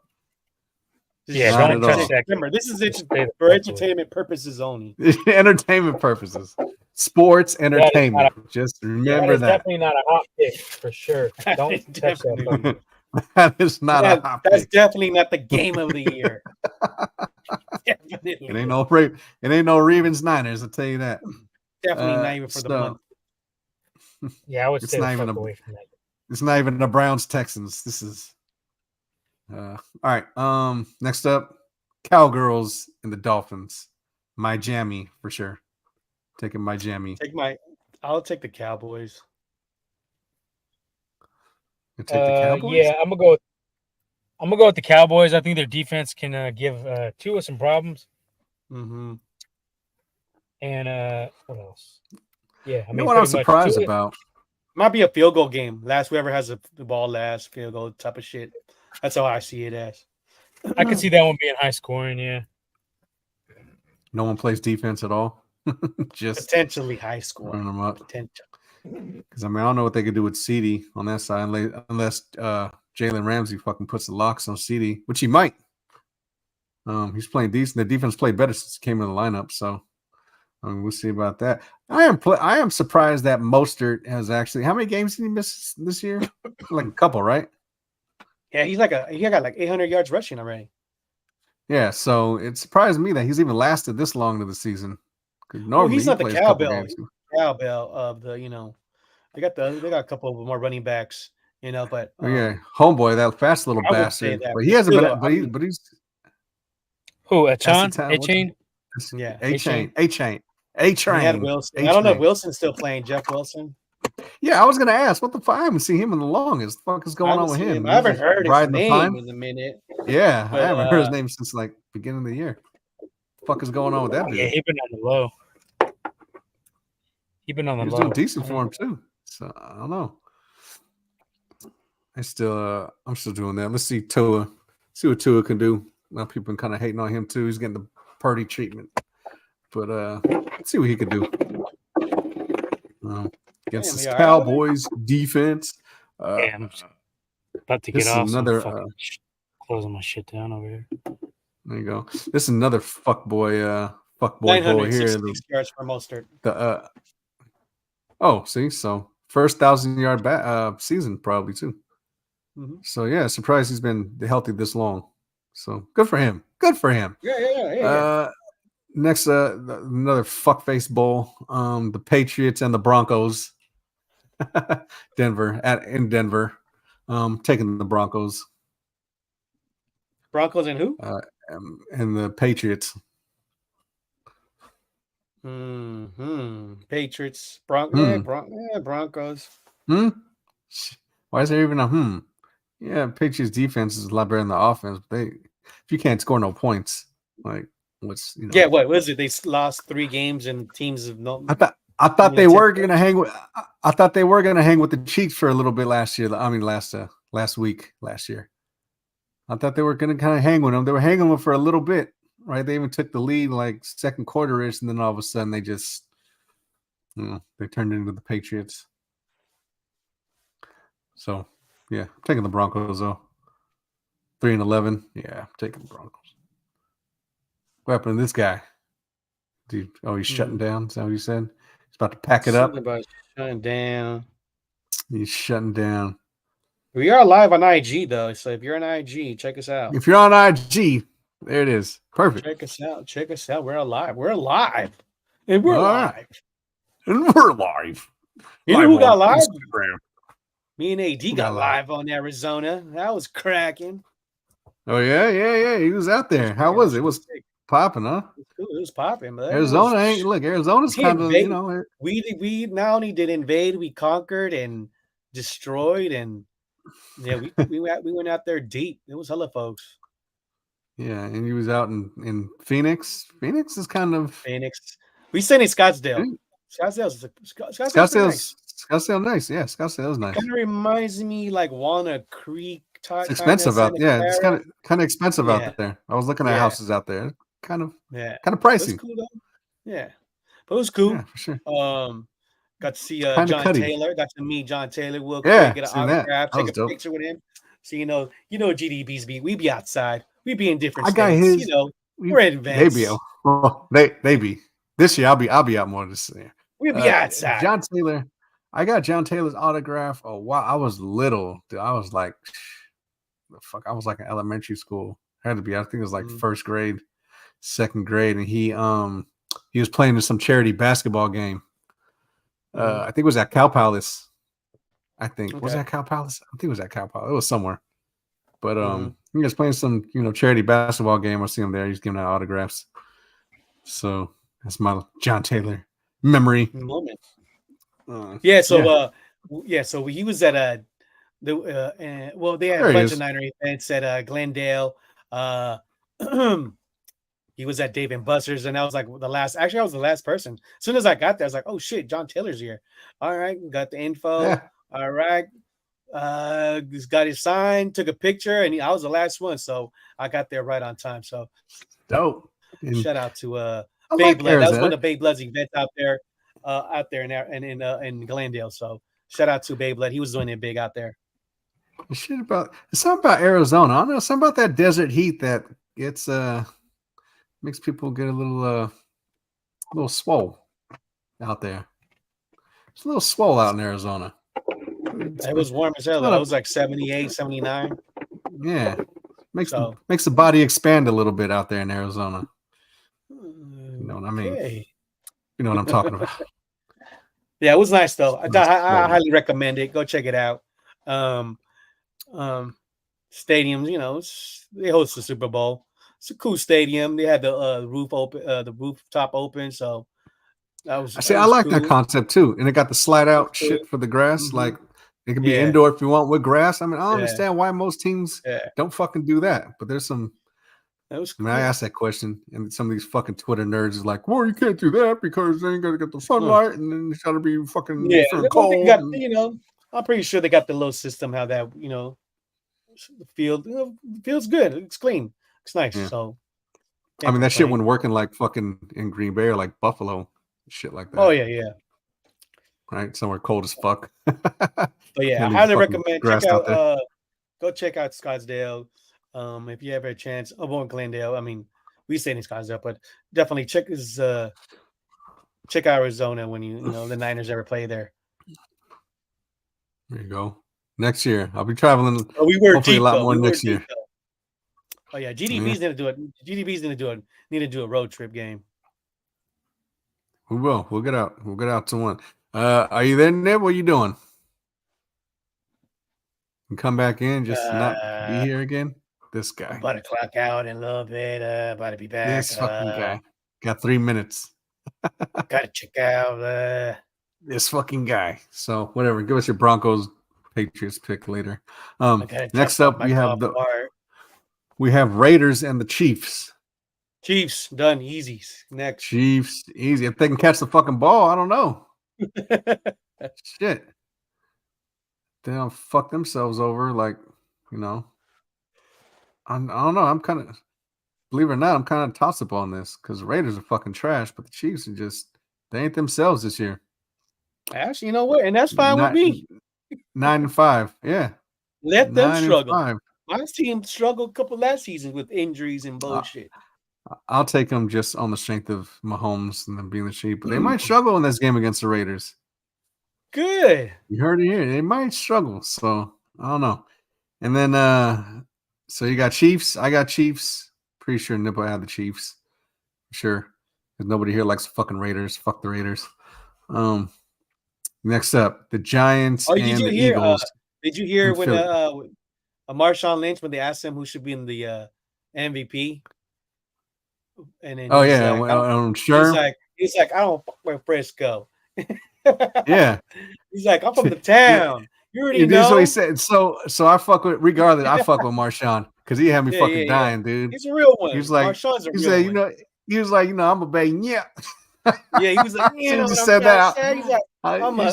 Don't touch that. Remember, this is for entertainment purposes only. Entertainment purposes. Sports entertainment. Just remember that. Definitely not a hot pick for sure. Don't touch that. That is not a hot pick. That's definitely not the game of the year. It ain't no Ravens Niners, I'll tell you that. Definitely not even for the month. Yeah, I would stay away from that. It's not even the Browns Texans. This is all right. Next up, Cowgirls and the Dolphins. Miami for sure. Taking Miami. I'll take the Cowboys. You take the Cowboys? Yeah, I'm gonna go with the Cowboys. I think their defense can give Tua some problems. Mm-hmm. And what else? Yeah, I mean, what I'm surprised about might be a field goal game. Whoever has the ball last field goal type of shit. That's how I see it as. I can see that one being high scoring. Yeah. No one plays defense at all. Just potentially high scoring. Them up. Potential. Because I don't know what they could do with CD on that side unless Jalen Ramsey fucking puts the locks on CD, which he might. He's playing decent. The defense played better since he came in the lineup, so we'll see about that. I am surprised that Mostert has actually. How many games did he miss this year? Like a couple, right? Yeah, he got like 800 yards rushing already. Yeah, so it surprised me that he's even lasted this long to the season. Normally he's not the cowbell. Cowbell of the, they got a couple of more running backs, but homeboy, that fast little bastard. But he hasn't been. But he's who? A-Chain? Yeah, A-Chain. He had Wilson. I don't know if Wilson's still playing. Jeff Wilson. Yeah, I was gonna ask. I haven't seen him in the longest. What the fuck is going on with him? I haven't heard his name in a minute. Yeah, I haven't heard his name since like beginning of the year. What the fuck is going on with that dude? Yeah, he's been on the low. He's doing decent for him too. So I don't know. I'm still doing that. Let's see Tua. See what Tua can do. Now people been kind of hating on him too. He's getting the party treatment. But let's see what he could do. against Damn, this you all right over there? Cowboys defense. Yeah, I'm about to This get is off. another. Closing my shit down over here. There you go. This is another fuckboy boy 966 here. yards for Mostert. See, so first 1,000-yard season probably too. Mm-hmm. So yeah, surprised he's been healthy this long. So good for him. Good for him. Yeah. Next, another fuckface bowl. The Patriots and the Broncos. in Denver. Taking the Broncos. Broncos and who? And the Patriots. Patriots. Broncos. Why is there even a Yeah, Patriots defense is a lot better than the offense. But if you can't score no points, like what's Yeah, what was it? They lost 3 games and teams of no. I thought they were gonna hang with. I thought they were gonna hang with the Chiefs for a little bit last year. I mean, last week, last year. I thought they were gonna kind of hang with them. They were hanging with them for a little bit, right? They even took the lead like second quarter-ish, and then all of a sudden they just, they turned into the Patriots. So, yeah, I'm taking the Broncos though. 3-11. Yeah, I'm taking the Broncos. What happened to this guy? Dude, he's shutting down. Is that what you said? He's about to pack it up. About shutting down. He's shutting down. We are live on IG though, so if you're on IG, check us out. If you're on IG, there it is. Perfect. Check us out. We're alive. And we're live. And we're live. You know who got live? Instagram. Me and AD got live on Arizona. That was cracking. Oh yeah. He was out there. How was it? It was popping, huh? It was popping, man. Arizona's kind of, we not only did invade, we conquered and destroyed, and we went out there deep. It was hella folks. Yeah, and he was out in Phoenix. Phoenix is kind of Phoenix. We stayed in Scottsdale. Scottsdale's nice. Yeah, Scottsdale's nice. Kind of reminds me like Walnut Creek. It's expensive out there. Yeah, it's kind of expensive out there. I was looking at houses out there. Kind of pricey. It was cool though. Yeah, but it was cool. Yeah, for sure. Got to see John Taylor. Got to meet John Taylor. We'll get an autograph, take a picture with him. So GDB's we be outside. We be in different states. We're at events. They be. This year I'll be out more this year. We'll be outside. John Taylor. I got John Taylor's autograph. Oh wow, I was little. Dude, I was like, the fuck. I was like in elementary school. Had to be. I think it was like first grade, second grade, and he was playing in some charity basketball game. I think it was at Cow Palace. Was that Cow Palace? I think it was at Cow Palace. It was somewhere. But he was playing some charity basketball game. I see him there. He's giving out autographs. So that's my John Taylor memory moment. So he was at they had a bunch of Niner events at Glendale. He was at Dave and Buster's, and I was like the last. Actually, I was the last person. As soon as I got there, I was like, "Oh shit, John Taylor's here!" All right, got the info. Yeah. All right, just got his sign, took a picture, and I was the last one, so I got there right on time. So dope. Shout out to Babe Blood. That was one of Babe Blood's events out there in Glendale. So shout out to Babe Blood. He was doing it big out there. It's something about Arizona. I don't know, something about that desert heat that gets makes people get a little swole out there. It's a little swole out in Arizona. It was warm as hell. It was like 78, 79. Yeah. Makes the body expand a little bit out there in Arizona. You know what I mean? Okay. You know what I'm talking about. Yeah, it was nice though. I highly recommend it. Go check it out. Stadiums, they host the Super Bowl. It's a cool stadium. They had the roof open, the rooftop open. So that was. I like cool. That concept too, and it got the slide out shit for the grass. Mm-hmm. Like it can be indoor if you want with grass. I mean, I don't understand why most teams don't fucking do that. But there's some. That was cool. I asked that question, and some of these fucking Twitter nerds is like, "Well, you can't do that because then you got to get the sunlight, and then it's got to be fucking cold." I'm pretty sure they got the little system how that the field feels good. It's clean. It's nice. Yeah. So, I mean, that shit wasn't working like fucking in Green Bay or like Buffalo, shit like that. Oh yeah. right? Somewhere cold as fuck. But yeah, I Can't leave highly fucking recommend grass out there. go check out Scottsdale. If you ever a chance, or in Glendale. I mean, we stay in Scottsdale, but definitely check out Arizona when the Niners ever play there. There you go. Next year, I'll be traveling. Oh, we were Hopefully, a deep lot though. more We were next deep year. though. Oh yeah, Yeah. GDB's gonna do it. GDB's gonna do it. Need to do a road trip game. We will. We'll get out. We'll get out to one. Are you there, Nib? What are you doing? And come back in, just not be here again. This I'm guy. about to clock out in a little bit. About to be back. This fucking guy. Got 3 minutes. Gotta check out. This fucking guy. So whatever. Give us your Broncos Patriots pick later. Next up we have Raiders and the Chiefs. Chiefs done easy. Next. Chiefs easy. If they can catch the fucking ball, I don't know. Shit. They don't fuck themselves over, like, I don't know. I'm kind of, believe it or not, I'm kind of toss up on this because the Raiders are fucking trash, but the Chiefs are they ain't themselves this year. Actually, you know what? And that's fine with me. 9-5. Yeah. Let them struggle. My team struggled a couple last seasons with injuries and bullshit. I'll take them just on the strength of Mahomes and them being the Chiefs, but they might struggle in this game against the Raiders. Good. You heard it here. They might struggle, so I don't know. And then, so you got Chiefs. I got Chiefs. Pretty sure Nipple had the Chiefs. Sure, because nobody here likes fucking Raiders. Fuck the Raiders. Next up, the Giants and the Eagles. Did you hear when Marshawn Lynch, when they asked him who should be in the MVP? And then sure. He's like, I don't fuck with Frisco. Yeah. He's like, I'm from the town. You already know. That's what he said. So I fuck with, regardless, I fuck with Marshawn because he had me fucking dying, dude. He's a real one. He was like, Marshawn's a real one. He was like, I'm a baby. Yeah. Yeah, he was like, he just said that. He's like, I'm a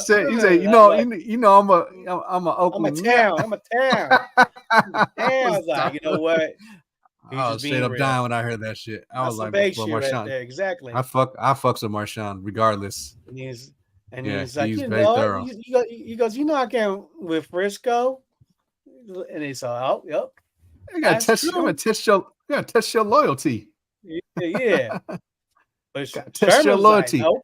Oakland. I'm a town. I'm a town. I was like, you know what? I was straight up dying when I heard that shit. I was like, Marshawn. Right there. Exactly. I fucks with Marshawn regardless. And he's like, he goes, I can't with Frisco. And he's like, yep. You gotta test your loyalty. Yeah. But test your loyalty. Like, nope.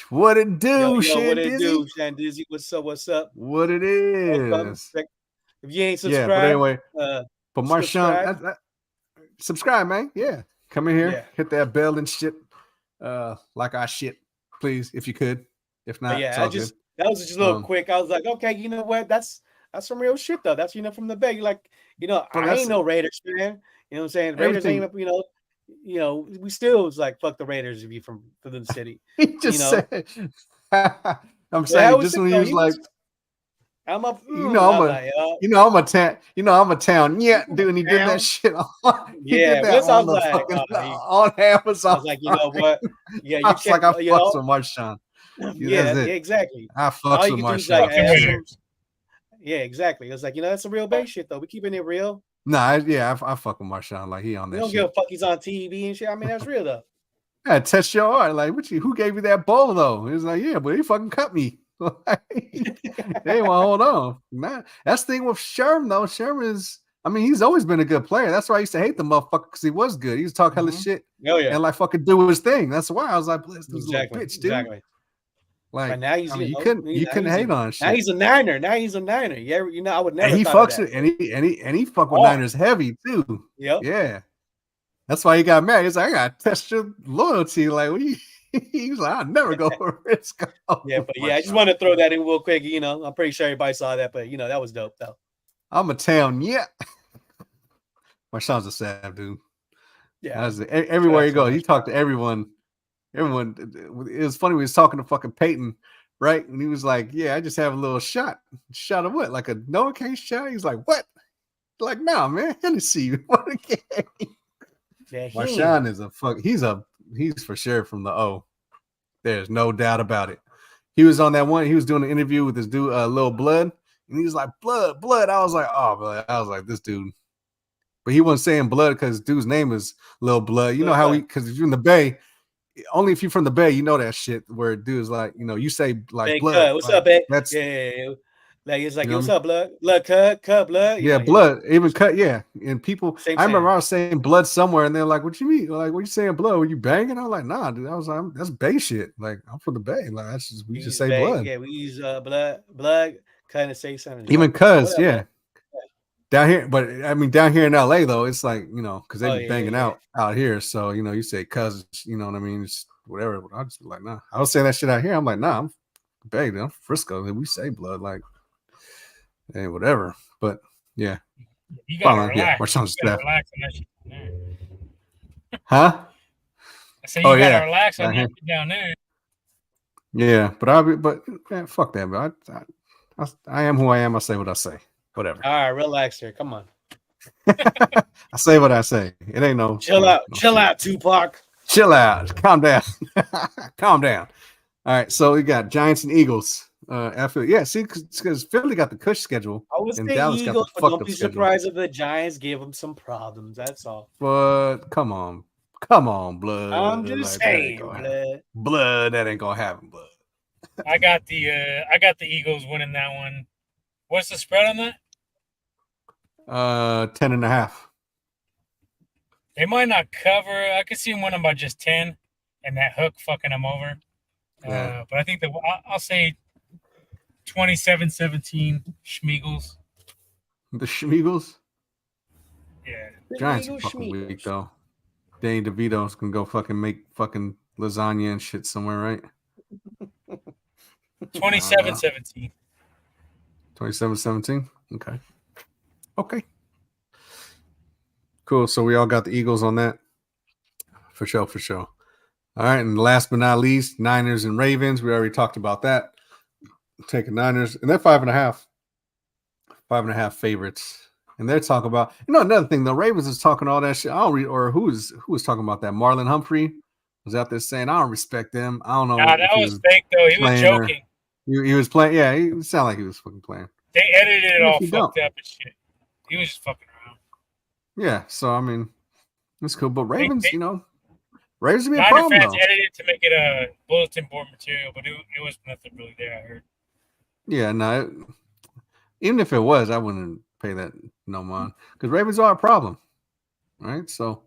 What it do, what it do, Shandizzy? What's up? What it is. If you ain't subscribed, but anyway, but Marshawn, subscribe, man. Yeah. Come in here, hit that bell and shit. Like our shit, please, if you could. If not, that was just a little quick. I was like, okay, you know what? That's some real shit though. That's from the Bay. Like, I ain't no Raiders fan. You know what I'm saying? Raiders ain't we still was like fuck the Raiders if you from the city. He just said I'm saying just when he was like I'm a town. Yeah, dude, and he did that shit. On Amazon. I was like, you know what? Yeah, I fucks with Marshawn. Yeah, exactly. I fucks with Marshawn. Yeah, exactly. It was like, that's some real base shit though. We keeping it real. Nah, I fuck with Marshawn. Like he on that. You don't give a fuck. He's on TV and shit. I mean, that's real though. Yeah, test your heart. Like, who gave you that bowl though? He was like, yeah, but he fucking cut me. Hey, well, hold on. Nah, that's the thing with Sherm though. Sherm is, he's always been a good player. That's why I used to hate the motherfucker because he was good. He used to talk hella shit. Oh yeah, and like fucking do his thing. That's why I was like, this little bitch, dude. Exactly. Like now he's you couldn't hate on shit. Now he's a Niner. Yeah, I would never. And he fucks it, and he fuck with Niners heavy too. Yep. Yeah. That's why he got mad. He's like, I gotta test your loyalty. Like, he's like, I'll never go for Frisco. Yeah, but I just want to throw that in real quick. I'm pretty sure everybody saw that, but that was dope though. I'm a town. Yeah. Marshawn's a sad dude. Yeah. Everywhere he goes, he talked to everyone. Everyone, it was funny. We was talking to fucking Peyton, right? And he was like, "Yeah, I just have a little shot. Shot of what? Like a Novocaine shot?" He's like, "What?" Like, "Nah, man, Hennessy." Marshawn is a fuck. He's for sure from the O. There's no doubt about it. He was on that one. He was doing an interview with this dude, Lil Blood, and he was like, "Blood." I was like, "Oh, blood." I was like, "This dude," but he wasn't saying blood because dude's name is Lil Blood. You know how because if you're in the Bay. only if you're from the Bay, you know that shit. Where dudes like, you say like Hey, blood. Cud, what's like, up, babe? That's Yeah. Like it's like, you know what's what I mean? up, blood? Blood, cut, blood. Yeah, blood. Even cut. Yeah, and people. Same I remember saying. I was saying blood somewhere, and they're like, "What you mean? Like, what you saying blood? Were you banging?" I was like, "Nah, dude. I was like, that's Bay shit. Like, I'm from the Bay. Like, that's just we just say blood. Yeah, we use blood, kind of say something. It's Even like, what cuz, up, man? yeah." Down here, but I mean, down here in LA though, it's like because they Oh be banging yeah. out here. So you say cuz, you know what I mean? It's whatever. I just be like, nah. I was saying that shit out here. I'm like, nah, I'm Bay, I'm Frisco. We say blood, like, hey, whatever. But yeah, You gotta yeah, relax. we're on You gotta staff, relax on that shit down there. huh? I say Oh you gotta yeah, relax on down that here. shit down there. Yeah, but man, fuck that. But I am who I am. I say what I say. Whatever. All right, relax here. Come on. I say what I say. It ain't no Chill out. no Chill shit. out, Tupac. Chill out. Calm down. Calm down. All right. So we got Giants and Eagles. After see, because Philly got the cush schedule, I would and say Dallas got the Eagles, but fucked don't up be schedule. surprised if the Giants gave them some problems. That's all. But come on, blood. I'm just saying, blood. That ain't gonna happen, blood. I got the Eagles winning that one. What's the spread on that? 10.5. They might not cover. I could see them winning by just 10, and that hook fucking them over. Yeah. But I think that I'll say 27-17 Schmeagles. The Schmeagles. Yeah. Giants are fucking weak though. Danny DeVito's gonna go fucking make fucking lasagna and shit somewhere, right? 27-17. 27-17. Okay. Cool. So we all got the Eagles on that. For sure. All right. And last but not least, Niners and Ravens. We already talked about that. Taking Niners. And they're 5.5. 5.5 favorites. And they're talking about, another thing, the Ravens is talking all that shit. I don't who was talking about that? Marlon Humphrey was out there saying, I don't respect them. I don't know. Nah, that was fake though. He was joking. He was playing. Yeah, he sounded like he was fucking playing. They edited it all fucked up and shit. He was just fucking around. Yeah, so I mean, it's cool. But Ravens, Ravens be a Niner problem fans though. edited to make it a bulletin board material, but it was nothing really there. I heard. Yeah, no. Even if it was, I wouldn't pay that no mind because Ravens are a problem, right? So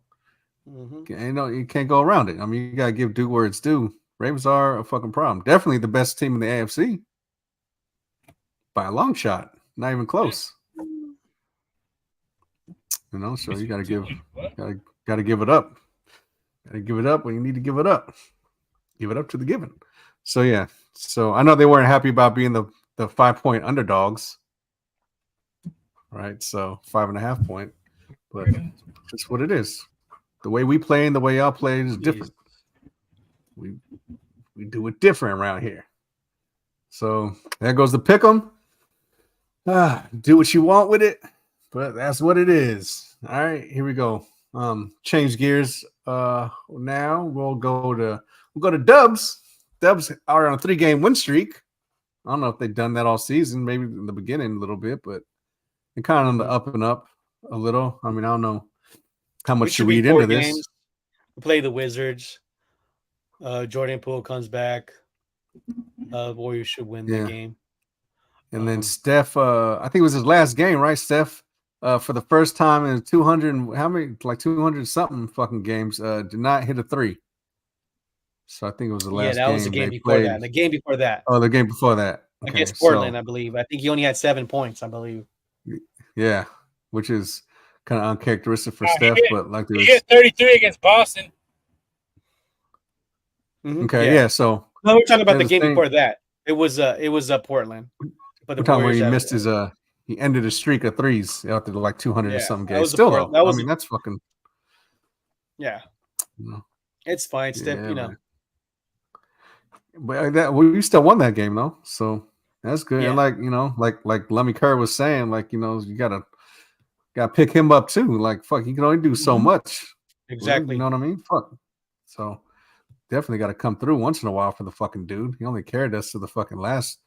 you can't go around it. I mean, you gotta give due where it's due. Ravens are a fucking problem. Definitely the best team in the AFC by a long shot. Not even close. So you gotta give it up. Gotta give it up when you need to give it up. Give it up to the given. So yeah. So I know they weren't happy about being the 5-point underdogs. Right. So 5.5 point. But it's what it is. The way we play and the way y'all play is different. We do it different around here. So there goes the pick 'em. Do what you want with it, but that's what it is. All right, here we go. Change gears. Now we'll go to Dubs. Dubs are on a 3-game win streak. I don't know if they've done that all season. Maybe in the beginning a little bit, but they're kind of on the up and up a little. I mean, I don't know how much to read into this. We play the Wizards. Jordan Poole comes back. Warriors should win the game. And then Steph, I think it was his last game, right? Steph, for the first time in 200, how many, like 200 something fucking games, did not hit a 3. So I think it was the last game. Yeah, that was the game before that. The game before that. Oh, the game before that. Okay, against Portland, I believe. I think he only had 7 points, I believe. Yeah, which is kind of uncharacteristic for Steph, but like he hit 33 against Boston. Okay, yeah. So no, we're talking about the game before that. It was Portland. But the time where he missed his he ended a streak of 3s after like 200 or something games. Still though, I mean that's fucking. Yeah, it's fine, Steph. Man. But we still won that game though, so that's good. Yeah. And like Lemmy Kerr was saying, you gotta pick him up too. Like fuck, he can only do so much. Exactly. You know what I mean? Fuck. So definitely got to come through once in a while for the fucking dude. He only carried us to the fucking last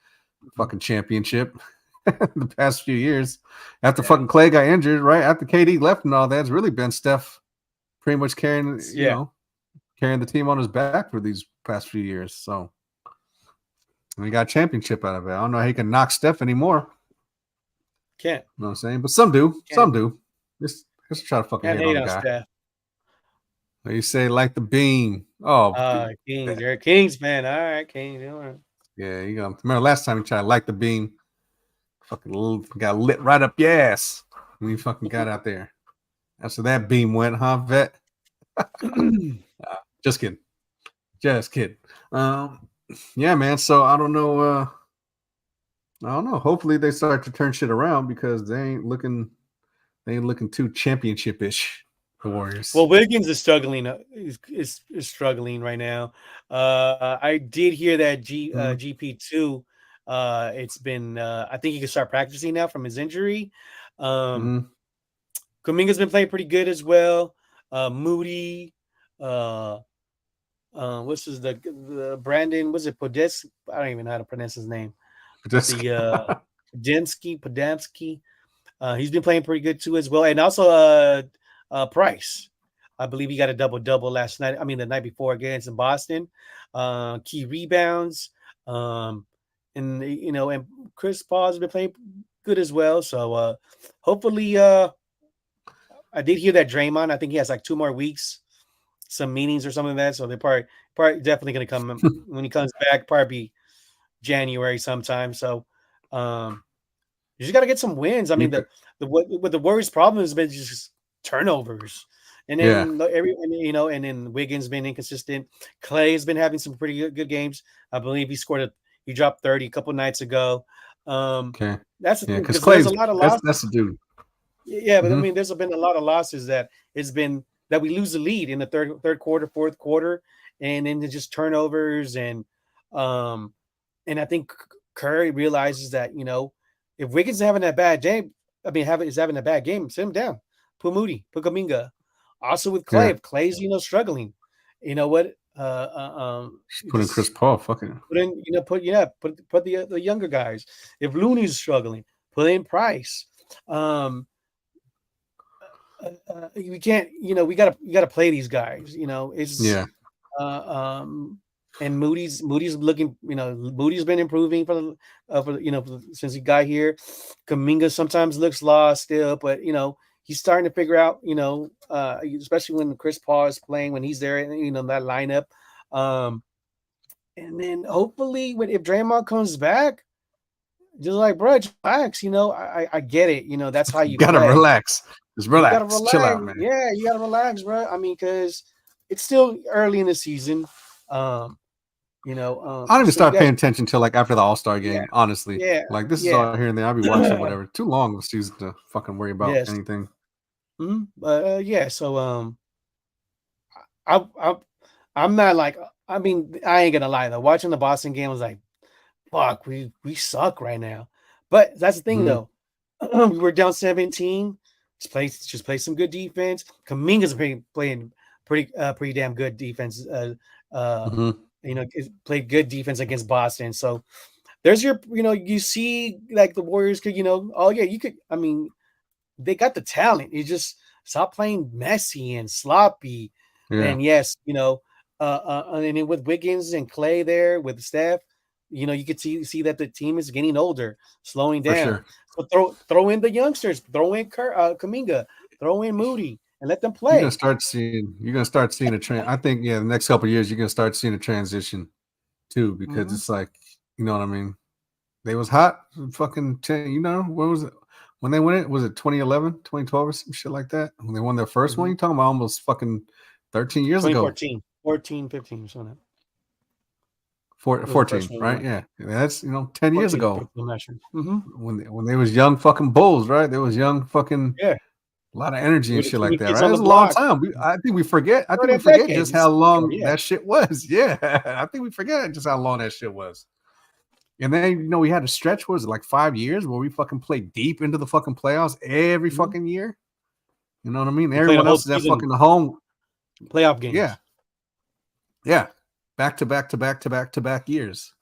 fucking championship the past few years. After fucking Clay got injured, right? After KD left and all that, it's really been Steph pretty much carrying, you know. carrying the team on his back for these past few years. So we got a championship out of it. I don't know how he can knock Steph anymore. Can't. You know what I'm saying? But some do. Some do. Just try to fucking Can't hate on hate the on guy. Steph. You say like the beam. Oh, Kings. You're a Kings fan. All right, Kings. yeah. You know, remember last time you tried to like the beam, fucking got lit right up your ass when you fucking got out there. After that beam went, huh, vet? Just kidding. Just kidding. Yeah, man. So I don't know. Hopefully they start to turn shit around because they ain't looking too championship-ish. The Warriors. Well, Wiggins is struggling. Is struggling right now. I did hear that GP2. It's been. I think he can start practicing now from his injury. Kuminga's been playing pretty good as well. Moody. What's the Brandon? Was it Podes? I don't even know how to pronounce his name. Podemski. He's been playing pretty good too as well, and also Price. I believe he got a double last night. I mean, the night before against in Boston. Key rebounds, and Chris Paul has been playing good as well. So hopefully, I did hear that Draymond. I think he has like 2 more weeks, some meetings or something like that. So they're probably definitely going to come when he comes back. Probably be January sometime. So you just got to get some wins. I mean, what the Warriors' problem has been just turnovers, and then and then Wiggins been inconsistent. Clay's been having some pretty good games. I believe he dropped 30 a couple nights ago. That's the thing because there's a lot of losses. That's the dude. Yeah, but I mean, there's been a lot of losses that it's been that we lose the lead in the third quarter, fourth quarter, and then just turnovers and I think Curry realizes that if Wiggins is having that bad game, is having a bad game, sit him down. Put Moody, put Kuminga. Also with Clay, if Clay's struggling, you know what? Put in Chris Paul, fucking put in put the younger guys. If Looney's struggling, put in Price. We can't, we gotta play these guys. It's and Moody's looking, Moody's been improving since he got here. Kuminga sometimes looks lost still, but he's starting to figure out, especially when Chris Paul is playing, when he's there, that lineup. And then hopefully if Draymond comes back, just like, bro, just relax, I get it. That's how you gotta play. relax. Just relax. You gotta relax. Chill out, man. Yeah, you gotta relax, bro. I mean, because it's still early in the season. I don't even start paying attention till like after the All-Star game, honestly. Yeah. Like this is all here and there. I'll be watching whatever. Too long of a season to fucking worry about anything. So I'm not like, I mean, I ain't gonna lie though. Watching the Boston game was like, fuck, we suck right now. But that's the thing though. We were down 17. Just play some good defense. Kuminga's playing pretty damn good defense. Played good defense against Boston. So there's your, you see like the Warriors could, you could. I mean, they got the talent. You just stop playing messy and sloppy. Yeah. And yes, and then with Wiggins and Clay there with Steph, you could see that the team is getting older, slowing down. Sure. So throw in the youngsters, throw in Kuminga, throw in Moody, and let them play. You're gonna start seeing a trend. I think the next couple of years you're gonna start seeing a transition too, because it's like, you know what I mean? They was hot, fucking. What was it when they won it? Was it 2011, 2012, or some shit like that? When they won their first one, you're talking about almost fucking 13 years ago. 14, 15 or something. 14, right? Yeah, that's 10 years ago. When they was young fucking bulls, right? They was young fucking a lot of energy and shit like that. Right? It was a long time. I think we forget. I think we forget just how long that shit was. Yeah, I think we forget just how long that shit was. And then we had a stretch. Was it like 5 years where we fucking played deep into the fucking playoffs every fucking year? You know what I mean? Everyone else is at fucking the home playoff games. Yeah. Back to back years.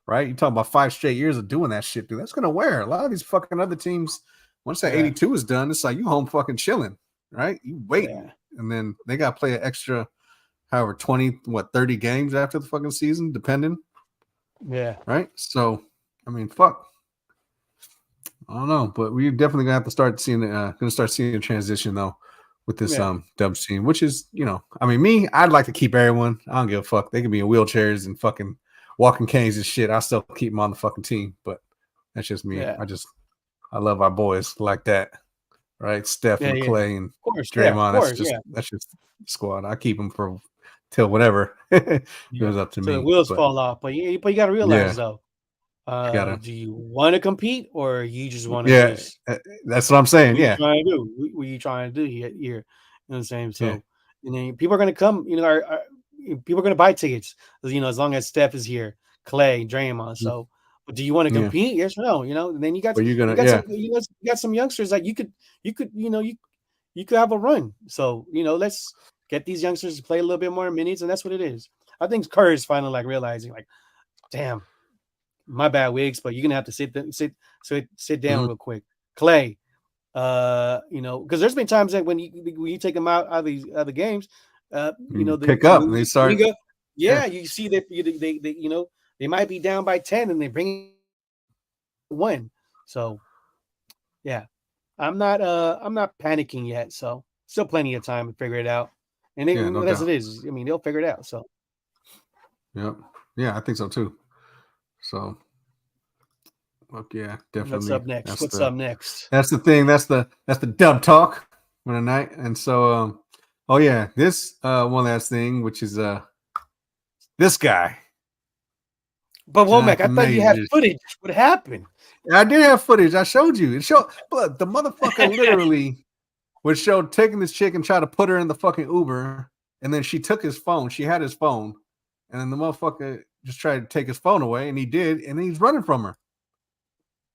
Right? You're talking about 5 straight years of doing that shit, dude. That's gonna wear. A lot of these fucking other teams, once that 82 is done, it's like you home fucking chilling, right? You wait, and then they gotta play an extra however 30 games after the fucking season, depending. Yeah. Right. So, I mean, fuck. I don't know, but we're definitely gonna have to start seeing a transition though with this dub scene, which is, I mean, me, I'd like to keep everyone. I don't give a fuck. They can be in wheelchairs and fucking walking canes and shit. I still keep them on the fucking team, but that's just me. Yeah. I love our boys like that, right? Steph and Clay and Draymond. That's just squad. I keep them for till whatever goes up to me. So the wheels fall off, but you got to realize though. Do you want to compete or you just want to? Yeah, that's what I'm saying. What are you trying to do here? You know what I'm saying? So, and then people are going to come. People are going to buy tickets. As long as Steph is here, Clay, Draymond. So, but do you want to compete? Yes or no? And then you got some youngsters that you could have a run. So let's get these youngsters to play a little bit more minutes, and that's what it is. I think Kerr is finally like realizing, like, damn. My bad, Wiggs, but you're gonna have to sit down real quick. Clay, because there's been times that when you take them out of the games, pick up and they start. You see that they might be down by 10 and they bring 1. So yeah, I'm not panicking yet. So still plenty of time to figure it out. And it is. I mean, they'll figure it out. So yeah, I think so too. So, look, yeah, definitely. What's up next? Up next? That's the thing. That's the dub talk for the night. And so, this one last thing, which is this guy. But Womack, I thought you had footage. What happened? I did have footage. I showed you. But the motherfucker literally would show taking this chick and try to put her in the fucking Uber, and then she took his phone. She had his phone, and then the motherfucker just tried to take his phone away, and he did, and then he's running from her.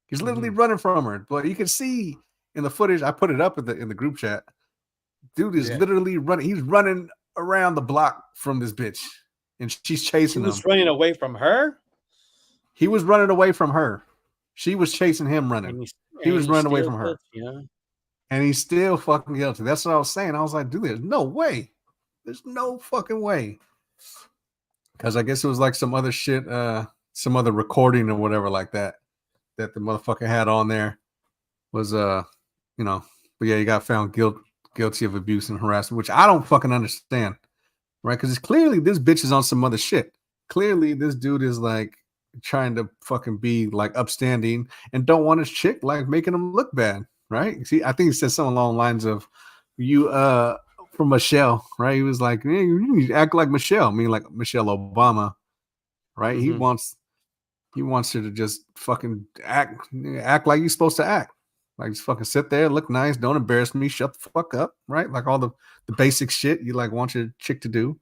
He's literally running from her. But you can see in the footage, I put it up in the group chat. Dude is literally running. He's running around the block from this bitch, and she's chasing him. He was running away from her? He was running away from her. She was chasing him running. He was running away from her. And he's still fucking guilty. That's what I was saying. I was like, dude, there's no way. There's no fucking way. Because I guess it was like some other shit, some other recording or whatever like that the motherfucker had on there was, but yeah, he got found guilty of abuse and harassment, which I don't fucking understand, right? Because it's clearly this bitch is on some other shit. Clearly this dude is like trying to fucking be like upstanding and don't want his chick like making him look bad, right? See, I think he said something along the lines of from Michelle, right? He was like, hey, you need to act like Michelle, meaning like Michelle Obama, right? Mm-hmm. He wants her to just fucking act like you're supposed to act. Like just fucking sit there, look nice, don't embarrass me, shut the fuck up, right? Like all the basic shit you like want your chick to do.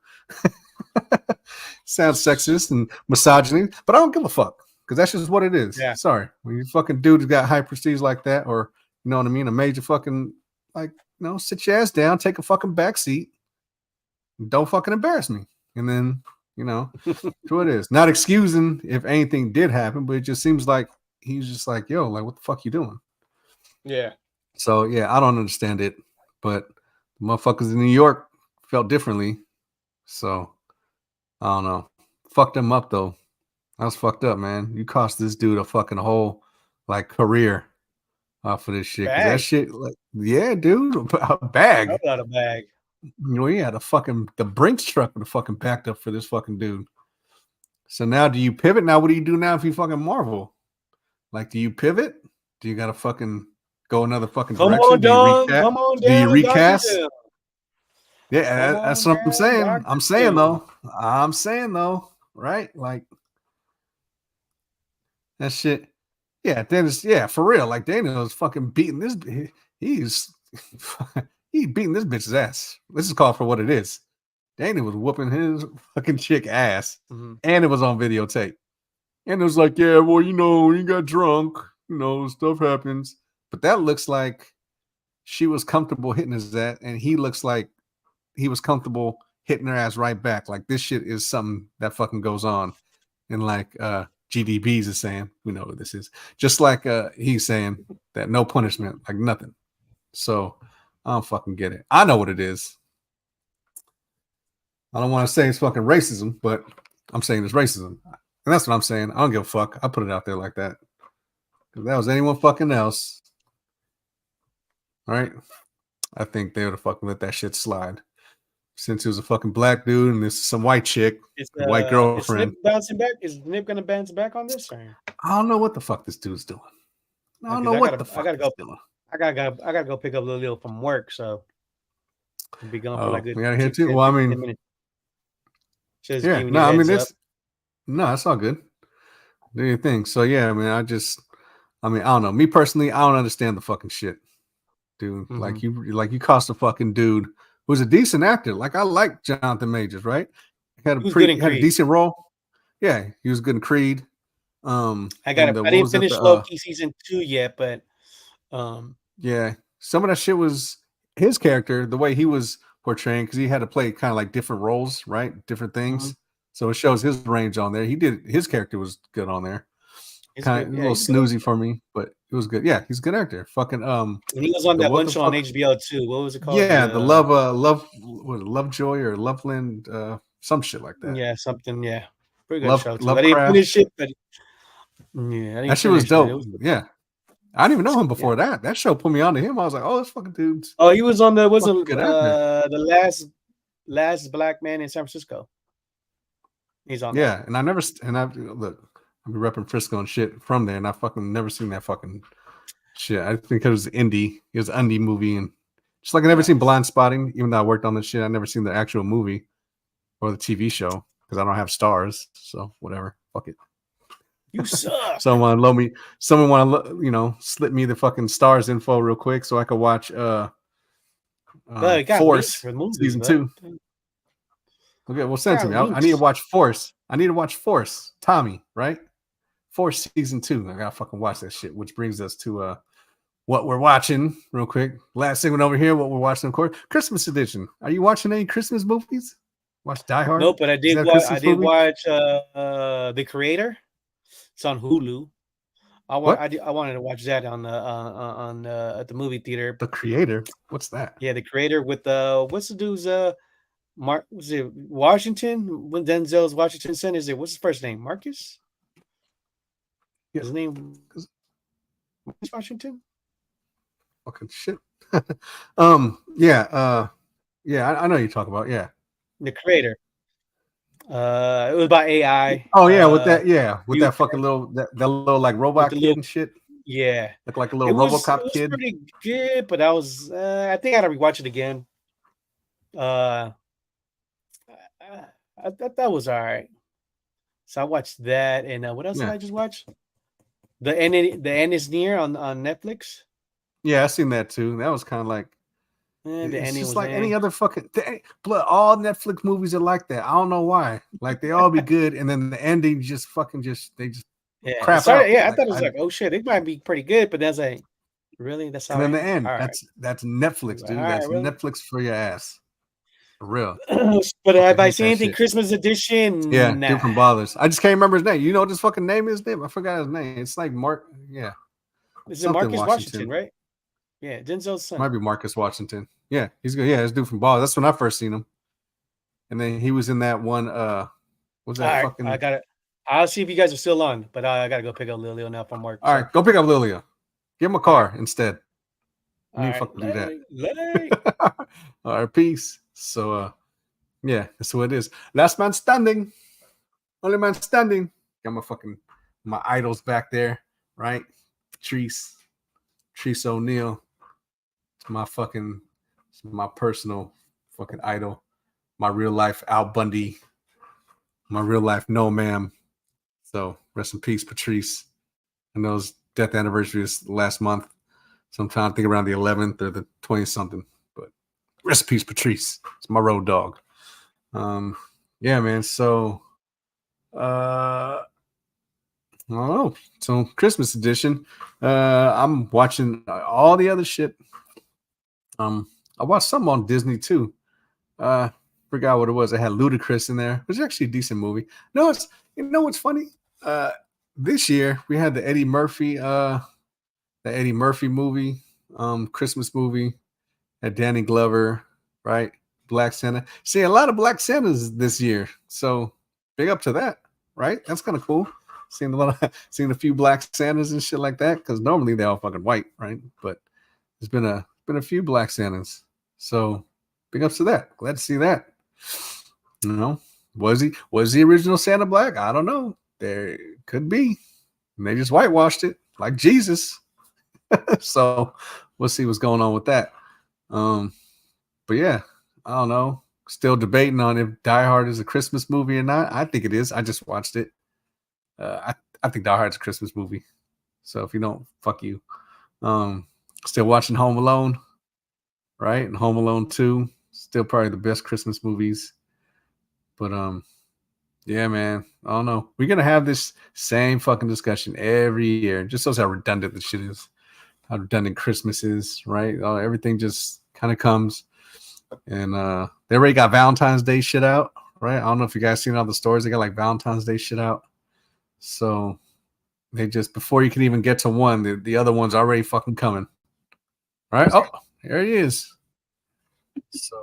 Sounds sexist and misogyny, but I don't give a fuck because that's just what it is. Yeah. Sorry. When you fucking dude has got high prestige like that, or you know what I mean, a major fucking like, sit your ass down, take a fucking back seat, don't fucking embarrass me. And then, that's what it is. Not excusing if anything did happen, but it just seems like he's just like, yo, like, what the fuck you doing? Yeah. So, yeah, I don't understand it, but the motherfuckers in New York felt differently. So, I don't know. Fucked them up, though. That was fucked up, man. You cost this dude a fucking whole, like, career off of this shit. That shit, like, yeah, dude, a bag. I got a bag. He had the Brinks truck with a fucking backed up for this fucking dude. So now do you pivot? Now what do you do now if you fucking Marvel? Like, do you pivot? Do you gotta fucking go another fucking direction? Do you recast? Yeah, that's what I'm saying. I'm saying though, right? Like that shit. Yeah, Dennis. Yeah, for real. Like Daniel is fucking beating this. He's beating this bitch's ass. This is called for what it is. Daniel was whooping his fucking chick ass, and it was on videotape. And it was like, yeah, well, he got drunk. Stuff happens. But that looks like she was comfortable hitting his ass, and he looks like he was comfortable hitting her ass right back. Like this shit is something that fucking goes on. And like GDBs is saying, we know what this is. Just like he's saying that no punishment, like nothing. So I don't fucking get it. I know what it is. I don't want to say it's fucking racism, but I'm saying it's racism. And that's what I'm saying. I don't give a fuck. I put it out there like that. If that was anyone fucking else, right? I think they would have fucking let that shit slide. Since he was a fucking black dude and this is some white chick, white girlfriend. Is Snip bouncing back? Is Snip gonna bounce back on this? Or? I don't know what the fuck this dude's doing. I don't know what the fuck he's doing. I gotta go pick up Lil from work, so I'll be gone for like good. We gotta hear too. Well, I mean, yeah, no, I mean it's all good. Do your thing. So yeah, I mean, I don't know. Me personally, I don't understand the fucking shit, dude. Mm-hmm. Like you cost a fucking dude who's a decent actor. Like I like Jonathan Majors, right? Had a decent role. Yeah, he was good in Creed. I didn't finish Loki season 2 yet, but yeah, some of that shit was his character, the way he was portraying, because he had to play kind of like different roles, right? Different things. Mm-hmm. So it shows his range on there. His character was good on there. Kind of a little snoozy for me, but it was good. Yeah, he's a good actor. Fucking and he was on that one show on HBO too. What was it called? Yeah, the Lovejoy or Loveland, some shit like that. Yeah, something. Yeah, pretty good show too. I didn't finish it, but yeah, that shit was dope. Yeah, I didn't even know him before that. That show put me onto him. I was like, oh, this fucking dude's. Oh, he was on the last black man in San Francisco. He's on. Yeah, and I've look. I've been repping Frisco and shit from there, and I fucking never seen that fucking shit. I think it was indie. It was an indie movie, and just like I never seen Blind Spotting, even though I worked on this shit, I never seen the actual movie or the TV show because I don't have stars. So whatever, fuck it. You suck. Someone want to slip me the fucking stars info real quick so I could watch Force season 2. Okay, well send it to me. I need to watch Force. Tommy, right? Force season 2. I gotta fucking watch that shit. Which brings us to what we're watching real quick. Last segment over here. What we're watching, of course, Christmas edition. Are you watching any Christmas movies? Watch Die Hard? Nope, but I did watch The Creator. It's on Hulu. I wanted to watch that on at the movie theater. The Creator. What's that? Yeah, The Creator with what's the dude's was it Washington? When Denzel's Washington son, what's his first name? Marcus? Yeah. His name is Washington? Fucking shit. I know you're talking about, yeah. The Creator. It was about AI. Oh yeah, with that fucking little that little like robot kid and shit. Yeah, looked like a little RoboCop kid. Pretty good, but I think I gotta rewatch it again. I thought that was all right. So I watched that, and what else did I just watch? The End is Near on Netflix. Yeah, I seen that too. That was kind of like it's just like any other fucking all Netflix movies are like that. I don't know why. Like they all be good, and then the ending just crap out. Yeah, I thought it was like, oh shit, it might be pretty good, but that's like, really, that's and then the end. That's Netflix, dude. That's really? Netflix for your ass. For real. But have I seen anything Christmas edition? Yeah, dude from Ballers. I just can't remember his name. You know what his fucking name is? I forgot his name. It's like Mark. Yeah. Is it Marcus Washington, right? Yeah, Denzel's son. Might be Marcus Washington. Yeah, he's good. Yeah, this dude from Ballers. That's when I first seen him. And then he was in that one. Was that fucking? I got it. I'll see if you guys are still on, but I gotta go pick up Lilio now from work. All right, go pick up Lilio. Give him a car instead. You fucking do that. All right, peace. So, yeah, that's what it is. Last man standing. Only man standing. Got my idols back there, right? Patrice O'Neal. It's my personal fucking idol. My real life Al Bundy. My real life No Ma'am. So rest in peace, Patrice. I know his death anniversary is last month. Sometime I think around the 11th or the 20th something. But rest in peace, Patrice. It's my road dog. Yeah, man. So I don't know. So Christmas edition. I'm watching all the other shit. I watched something on Disney too. Forgot what it was. It had Ludacris in there. It was actually a decent movie. No, you know what's funny? This year we had the Eddie Murphy movie, Christmas movie. Had Danny Glover, right? Black Santa. See a lot of Black Santas this year, so big up to that, right? That's kind of cool. Seeing seeing a few Black Santas and shit like that, because normally they're all fucking white, right? But there's been a few Black Santas, so big ups to that. Glad to see that. You know, was the original Santa black? I don't know. There could be. And they just whitewashed it like Jesus. So we'll see what's going on with that. But yeah, I don't know. Still debating on if Die Hard is a Christmas movie or not. I think it is. I just watched it. I think Die Hard's a Christmas movie. So if you don't, fuck you. Still watching Home Alone, right? And Home Alone 2, still probably the best Christmas movies. But yeah, man, I don't know. We're gonna have this same fucking discussion every year. Just shows how redundant this shit is, how redundant Christmas is, right? Everything just kind of comes. And they already got Valentine's Day shit out, right? I don't know if you guys seen all the stores. They got like Valentine's Day shit out. So they just, before you can even get to one, the other one's already fucking coming. Right? Oh, there he is. So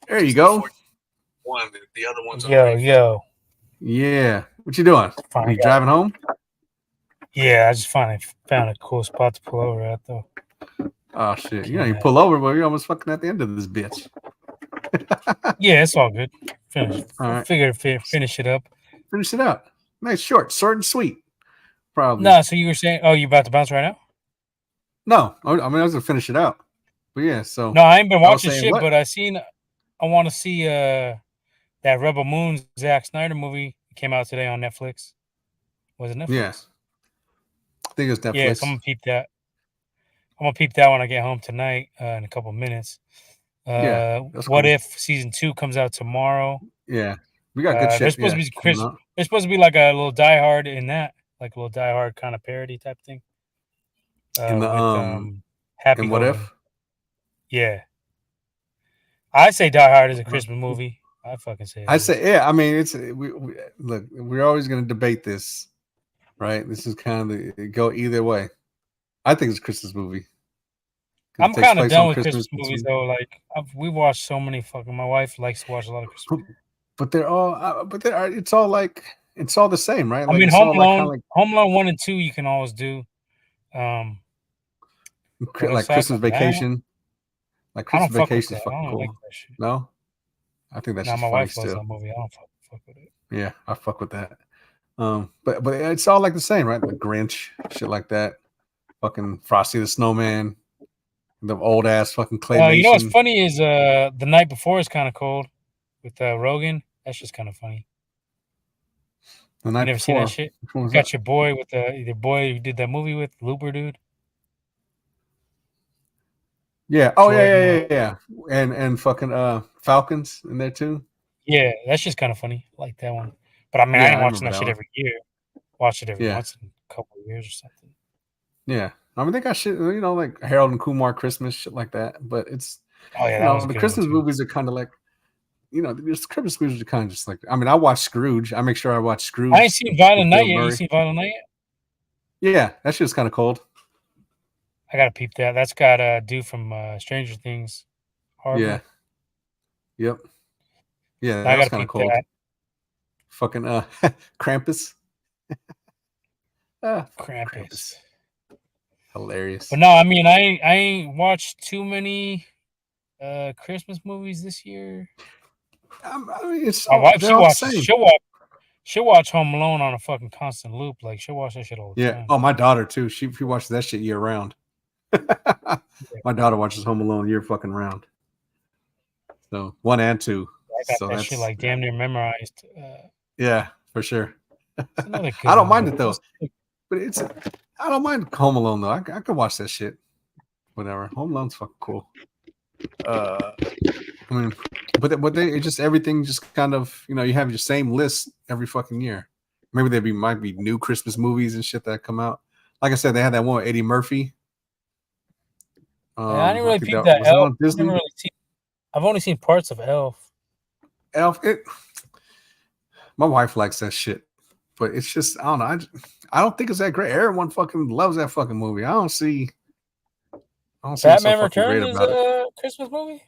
there you go. One, the other one's yo. Yeah. What you doing? Are you driving home? Yeah, I just found a cool spot to pull over at though. Oh shit! You know you pull over, but you're almost fucking at the end of this bitch. Yeah, it's all good. Finish. All right. Figure to finish it up. Finish it up. Nice, short and sweet. Probably. No, so you were saying, oh, you about to bounce right now? No, I mean I was gonna finish it out. But yeah, so no, I ain't been watching saying, shit, what? but I want to see that Rebel Moon Zack Snyder movie came out today on Netflix. Was it Netflix? Yeah, I think it was Netflix. Yeah, so I'm gonna peep that. I'm gonna peep that when I get home tonight in a couple of minutes. What cool. If season 2 comes out tomorrow? Yeah, we got good shit. There's supposed to be there's supposed to be like a little Die Hard in that, like a little Die Hard kind of parody type thing. In the with Happy and what Hogan. if? Yeah, I say Die Hard is a Christmas movie. I fucking say. I say yeah. I mean, it's look. We're always gonna debate this, right? This is kind of go either way. I think it's a Christmas movie. I'm kind of done with Christmas movies though. Like we watched so many fucking. My wife likes to watch a lot of Christmas movies. But they're all. It's all like it's all the same, right? Like, I mean, Home Alone 1 and 2 you can always do. Like Christmas Vacation. Like Christmas Vacation is fucking cool. Like that shit. No, I think that's just my wife still. loves that movie. I don't fuck with it. Yeah, I fuck with that. But it's all like the same, right? The Grinch, shit like that. Fucking Frosty the Snowman, the old ass fucking claymation. You know what's funny is The Night Before is kind of cold with Rogan. That's just kind of funny. The Night Before. Seen that shit? You got your boy with the boy you did that movie with, Looper dude. Yeah. Oh yeah. And fucking Falcons in there too. Yeah, that's just kind of funny. I like that one. But I mean, I ain't watching that shit every year. Watch it every once in a couple of years or something. Yeah. I mean, they got shit, like Harold and Kumar Christmas, shit like that. But it's, the Christmas movies are kind of like, the Christmas movies are kind of just like, I mean, I watch Scrooge. I make sure I watch Scrooge. I ain't seen Violent Night yet. You seen Violent Night yet? Yeah, that shit's kind of cold. I gotta peep that. That's got a dude from Stranger Things. Harbor. Yeah. Yep. Yeah, that's kind of cold. That. Fucking Krampus. Krampus. Hilarious. But no, I mean, I ain't watched too many Christmas movies this year. I mean, it's my wife. She'll watch Home Alone on a fucking constant loop. Like she'll watch that shit all the time. Yeah. Oh, my daughter too. She watches that shit year round. My daughter watches Home Alone year fucking round. So 1 and 2. I got that shit like damn near memorized. Yeah, for sure. I don't mind it though. But I don't mind Home Alone though. I could watch that shit. Whatever. Home Alone's fucking cool. I mean, but it just everything just kind of you have your same list every fucking year. Maybe might be new Christmas movies and shit that come out. Like I said, they had that one with Eddie Murphy. I didn't really peep that. Elf. I've only seen parts of Elf. My wife likes that shit, but it's just I don't know. I don't think it's that great. Everyone fucking loves that fucking movie. I don't see Batman Returns is a Christmas movie.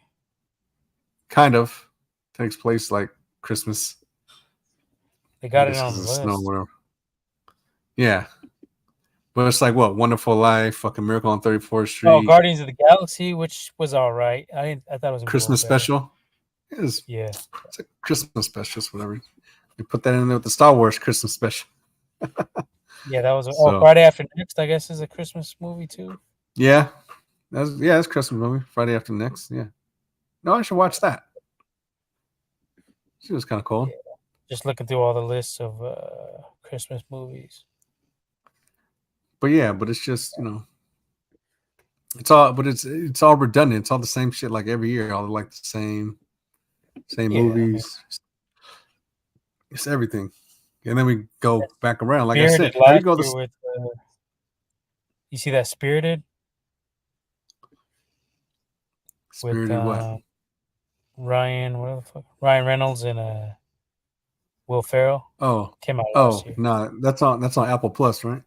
kind of takes place like Christmas. They got I it guess on because the of snow, or list. whatever. Yeah, but it's like what Wonderful Life, fucking Miracle on 34th Oh, Street, Guardians of the Galaxy, which was all right. I thought it was gonna be a little Christmas better. special. Yeah, It's a Christmas special, just whatever. You put that in there with the Star Wars Christmas special. yeah, that was. Oh, So Friday After Next, I guess, is a Christmas movie too. yeah, that's Christmas movie. Friday After Next. Yeah. No, I should watch that. She was kind of cool. Yeah, just looking through all the lists of Christmas movies. But yeah, but it's just it's all redundant. It's all the same shit like every year. All like the same Yeah, I mean, movies. It's everything. And then we go back around. Like I Spirited said, every last go year this with. You see that Spirited with Spirited what? Ryan, Ryan Reynolds and Will Ferrell came out last year. No, that's on Apple Plus, right?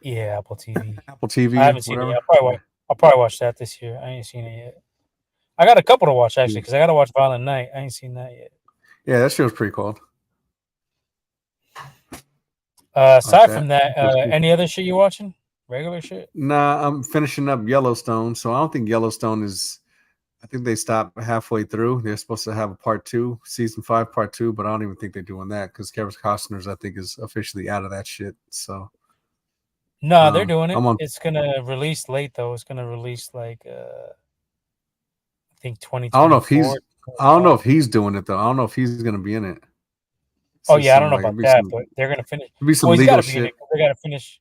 Yeah, Apple TV. Apple I TV, haven't seen it whatever. yet. I'll probably watch that this year. I ain't seen it yet. I got a couple to watch actually Yeah. because I got to watch Violent Night. I ain't seen that yet. Yeah, that show's pretty cool. Aside from that, any other shit you watching? Regular shit? Nah, I'm finishing up Yellowstone, so I don't think Yellowstone is. I think they stopped halfway through. They're supposed to have a part 2, season 5, part 2, but I don't even think they're doing that because Kevin Costner's, I think, is officially out of that shit. So no, they're doing it. I'm on. It's gonna release late though. It's gonna release like I think 2024. I don't know if he's. I don't know if he's doing it though. I don't know if he's gonna be in it. Oh yeah, I don't know about that, but they're gonna finish. Be some Well, he's legal got to be in it. shit. They got to finish.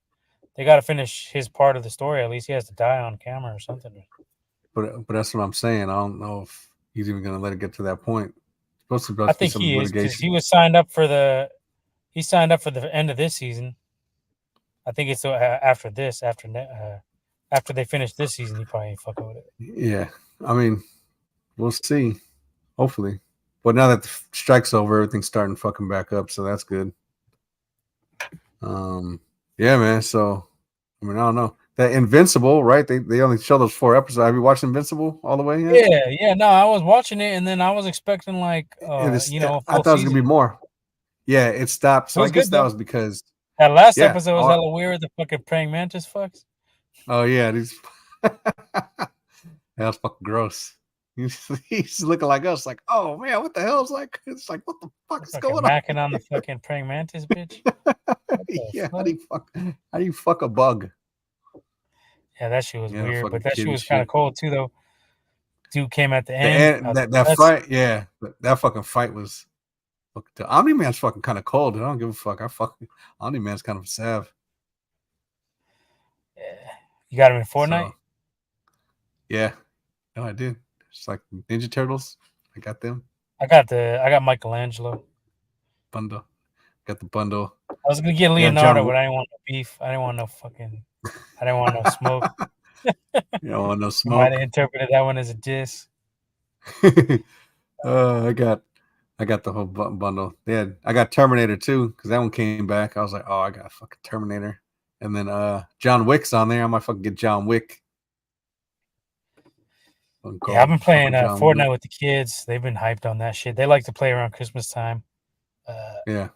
They got to finish his part of the story. At least he has to die on camera or something. But that's what I'm saying. I don't know if he's even gonna let it get to that point. It's supposed to I be think some he is because litigation. he was signed up for the. He signed up for the end of this season. I think it's after this, after they finish this season, he probably ain't fucking with it. Yeah, I mean, we'll see. Hopefully, but now that the strike's over, everything's starting fucking back up, so that's good. Yeah, man. So, I mean, I don't know. That Invincible, right? They only show those 4 episodes. Have you watched Invincible all the way yet? Yeah. No, I was watching it, and then I was expecting like, And a I full thought it was gonna season. be more. Yeah, it stopped. It So I was guess good that though. was because That last episode was hella weird. The fucking praying mantis fucks. Oh yeah, these that was fucking gross. He's looking like us, like, oh man, what the hell is like? It's like, what the fuck is going on? Macking on the fucking praying mantis, bitch. Yeah, how do you fuck a bug? Yeah, that shit was weird, but that shit was kind of cold too, though. Dude came at the end. That fight, yeah, that fucking fight was. Omni-Man's fucking kind of cold. I don't give a fuck. Omni-Man's kind of a sav. Yeah. You got him in Fortnite? So, yeah, no, I did. It's like Ninja Turtles. I got them. I got Michelangelo Bundle. Got the bundle. I was gonna get Leonardo, but I didn't want no beef. I didn't want no smoke. You don't want no You smoke. might have interpreted that one as a diss. I got the whole bundle. I got Terminator 2 because that one came back. I was like, oh, I got fucking Terminator. And then John Wick's on there. I might fucking get John Wick. Yeah, I've been playing Fortnite with the kids. They've been hyped on that shit. They like to play around Christmas time. Yeah.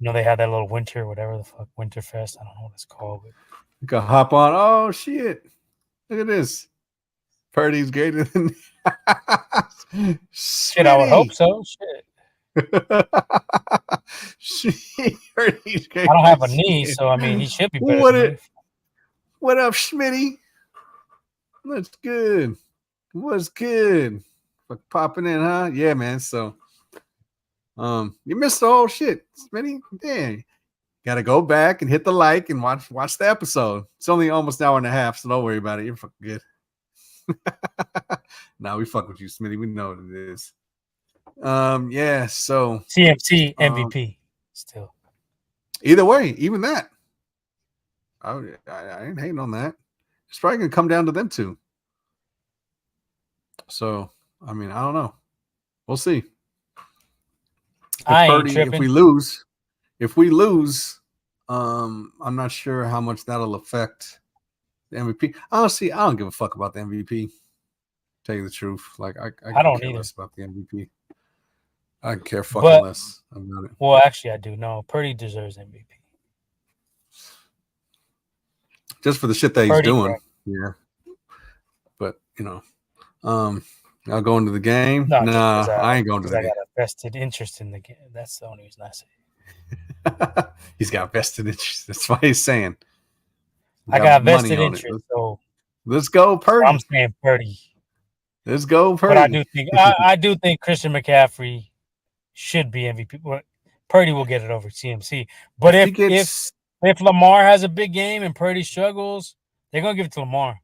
You know, they have that little whatever the fuck, Winterfest. I don't know what it's called. But... You can hop on. Oh, shit. Look at this. Purdy's greater than... Shit, I would hope so. Shit. I don't have a knee, so I mean, he should be better than me. What up, Schmitty? What's good? What's good? Fuck popping in, huh? Yeah, man. So, you missed the whole shit, Schmitty. Damn. Gotta go back and hit the like and watch the episode. It's only almost an hour and a half, so don't worry about it. You're fucking good. Nah, we fuck with you, Smitty. We know what it is. Yeah, so CMC MVP still. Either way, even that. I ain't hating on that. It's probably gonna come down to them two. So, I mean, I don't know. We'll see. If we lose, I'm not sure how much that'll affect the MVP. Honestly, I don't give a fuck about the MVP. Tell you the truth, like I I could don't care either. less about the MVP. I care fucking But less about it. well, actually, I do. No, Purdy deserves MVP. Just for the shit that he's Purdy, doing. Yeah. But I'll go into the game. no, just Nah, I ain't going to because the I game. got a vested interest in the game. That's the only reason I say it. He's got vested interest. That's why he's saying. I got vested money on it. interest, so Let's go, Purdy. I'm saying Purdy. Let's go, Purdy. But I do think Christian McCaffrey should be MVP. But Purdy will get it over CMC. But if Lamar has a big game and Purdy struggles, they're gonna give it to Lamar.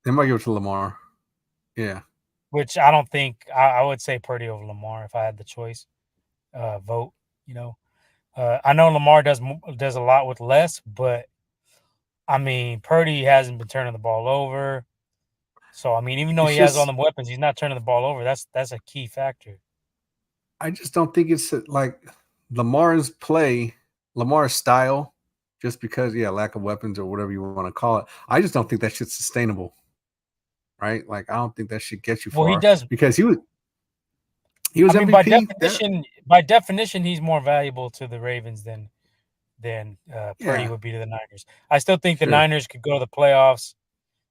They might give it to Lamar. Yeah. Which I don't think I would say Purdy over Lamar if I had the choice. Vote, you know. I know Lamar does a lot with less, but I mean Purdy hasn't been turning the ball over. So I mean, even though he has all the weapons, he's not turning the ball over. That's a key factor. I just don't think it's like Lamar's style, just because lack of weapons or whatever you want to call it. I just don't think that shit's sustainable. Right? Like I don't think that should get you far. Well, he does because he was MVP. By definition, he's more valuable to the Ravens than Purdy would be to the Niners. I still think the Niners could go to the playoffs,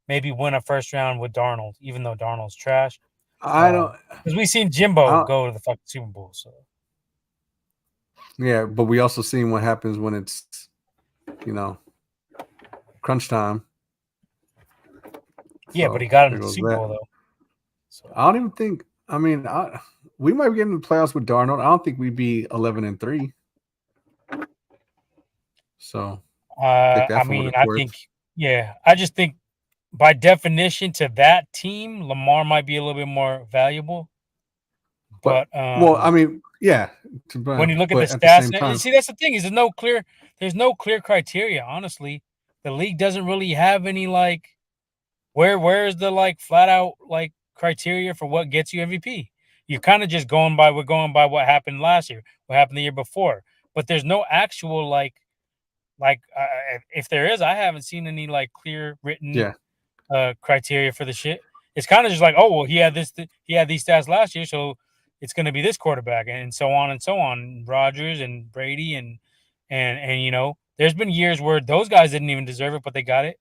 maybe win a first round with Darnold, even though Darnold's trash. I don't, because we've seen Jimbo go to the fucking Super Bowl. So yeah, but we also seen what happens when it's crunch time. Yeah, but he got into the Super Bowl though. So I don't even think. I mean, we might be getting to the playoffs with Darnold. I don't think we'd be 11-3. So, I mean, I think, I just think by definition to that team, Lamar might be a little bit more valuable. But well, I mean, yeah. When you look at the stats, see, that's the thing is there's no clear criteria. Honestly, the league doesn't really have any like where is the like flat out like criteria for what gets you MVP. You're kind of just going by what happened last year, what happened the year before, but there's no actual like if there is, I haven't seen any like clear written criteria for the shit. It's kind of just like, oh well, he had these stats last year, so it's going to be this quarterback, and so on and so on. Rodgers and Brady and there's been years where those guys didn't even deserve it, but they got it.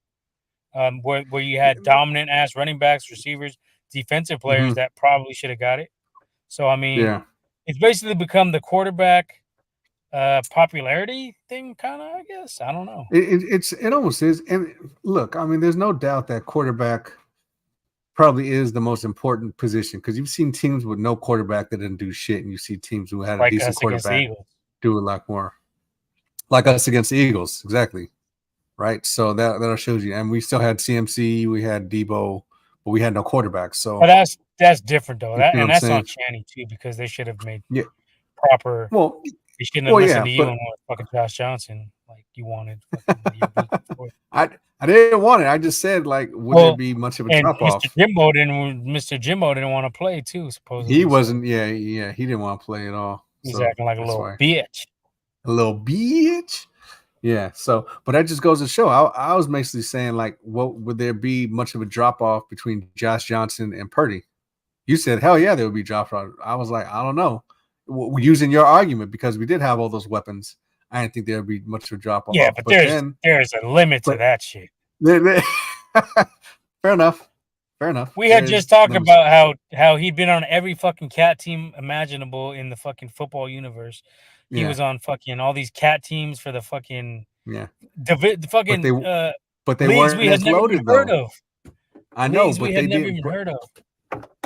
Where you had dominant ass running backs, receivers, defensive players that probably should have got it. So I mean, it's basically become the quarterback popularity thing, kind of. I guess I don't know. It almost is. And look, I mean, there's no doubt that quarterback probably is the most important position because you've seen teams with no quarterback that didn't do shit, and you see teams who had a decent quarterback do a lot more. Like us against the Eagles, exactly. Right, so that shows you. And we still had CMC, we had Debo, but we had no quarterback. So, but that's different though. That's on Channy too because they should have made proper. Well, they shouldn't have listened to you and went fucking Josh Johnson like you wanted. I didn't want it. I just said like, would there be much of a drop off? Mr. Jimbo didn't want to play too. Supposedly he wasn't. Yeah, he didn't want to play at all. He's acting like a little bitch. A little bitch. Yeah. So, but that just goes to show. I was basically saying like, what would there be much of a drop off between Josh Johnson and Purdy? You said, hell yeah, there would be drop off. I was like, I don't know. Using your argument because we did have all those weapons. I didn't think there would be much of a drop off. Yeah, but there's a limit to that shit. Fair enough. We had just talked about how he'd been on every fucking cat team imaginable in the fucking football universe. He was on fucking all these cat teams for the fucking the fucking but they weren't we had never loaded, even heard of. I know, but we had never even heard of.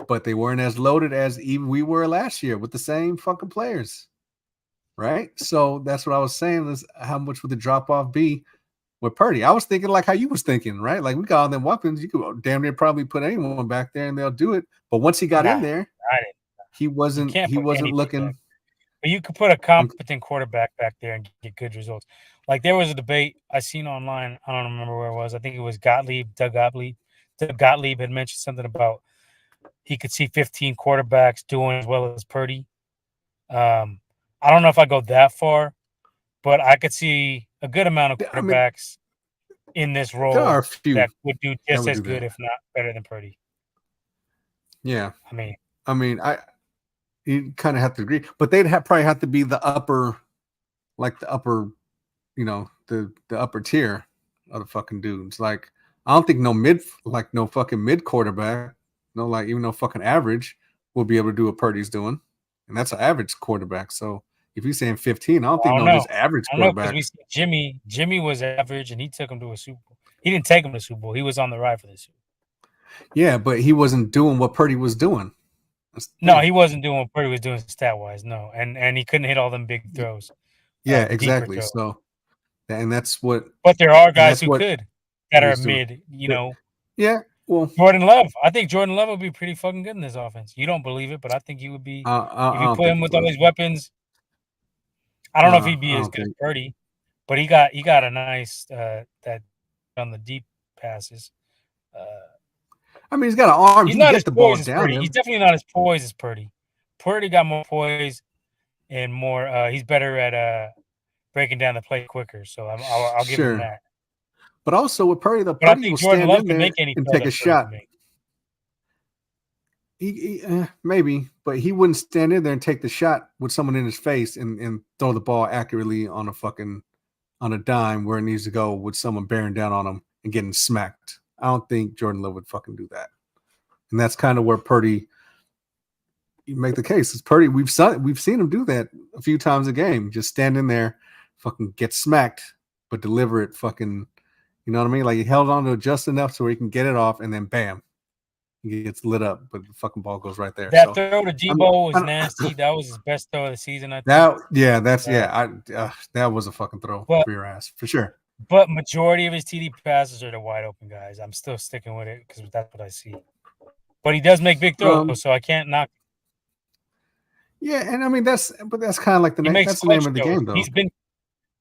But they weren't as loaded as even we were last year with the same fucking players, right? So that's what I was saying is how much would the drop off be with Purdy? I was thinking like how you was thinking, right? Like we got all them weapons, you could damn near probably put anyone back there and they'll do it. But once he got in there, he wasn't looking. Back. But you could put a competent quarterback back there and get good results. Like there was a debate I seen online. I don't remember where it was. I think it was Doug Gottlieb. Doug Gottlieb had mentioned something about he could see 15 quarterbacks doing as well as Purdy. I don't know if I go that far, but I could see a good amount of quarterbacks in this role that would do just as good, if not better than Purdy. Yeah. I mean, You kind of have to agree, but they'd probably have to be the upper, like the upper, the upper tier of the fucking dudes. Like, I don't think no fucking mid quarterback, no, like even no fucking average will be able to do what Purdy's doing, and that's an average quarterback. So if you're saying 15, I don't I think don't no know. just average I don't know because quarterback. we see Jimmy. Jimmy was average, and he took him to a Super Bowl. He didn't take him to the Super Bowl. He was on the ride for the Super Bowl. Yeah, but he wasn't doing what Purdy was doing. No, he wasn't doing what Purdy was doing stat wise. No, and he couldn't hit all them big throws, Yeah, the deeper exactly. throws. So, and that's what, But there are and guys that's who what could that are he's doing. mid. You know, Yeah, well, Jordan Love. I think Jordan Love would be pretty fucking good in this offense. You don't believe it, but I think he would be if I you don't put think him he with all would. these weapons. I don't know if he'd I be as don't good as think. Purdy, but he got a nice that on the deep passes. I mean, he's got an arm. He's He can not get as the ball poised as down Purdy. He's him. definitely not as poised as Purdy. Purdy got more poise and more. He's better at breaking down the play quicker. So I'll give him Sure. that. But also with Purdy, But I Purdy will think Jordan stand Love in can there make any and throw take a that Purdy shot. can make. Maybe, but he wouldn't stand in there and take the shot with someone in his face and throw the ball accurately on a dime where it needs to go with someone bearing down on him and getting smacked. I don't think Jordan Love would fucking do that. And that's kind of where Purdy, you make the case. It's Purdy. We've seen him do that a few times a game. Just stand in there, fucking get smacked, but deliver it fucking, you know what I mean? Like he held on to it just enough so he can get it off, and then bam, he gets lit up, but the fucking ball goes right there. That So throw to Debo was nasty. That was his best throw of the season, I think. That was a fucking throw But for your ass for sure. But majority of his TD passes are the wide open guys. I'm still sticking with it because that's what I see. But he does make big throws, so I can't knock. Yeah, and I mean that's kind of like He makes that's the name clutch of the throws. game, though.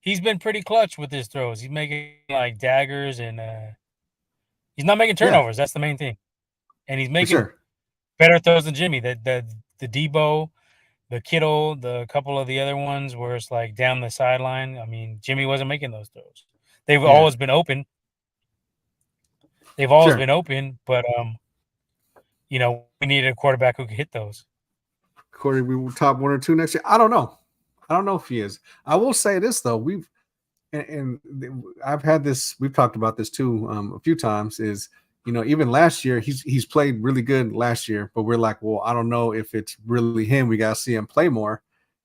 He's been pretty clutch with his throws. He's making like daggers and he's not making turnovers. That's the main thing, and he's making better throws than Jimmy. The Debo, the Kittle, the couple of the other ones where it's like down the sideline. I mean, Jimmy wasn't making those throws. They've always been open. They've always been open, but we needed a quarterback who could hit those. Corey, we will top 1 or 2 next year. I don't know. I don't know if he is. I will say this though. And I've had this. We've talked about this too a few times. Is even last year he's played really good last year, but we're like, well, I don't know if it's really him. We gotta see him play more.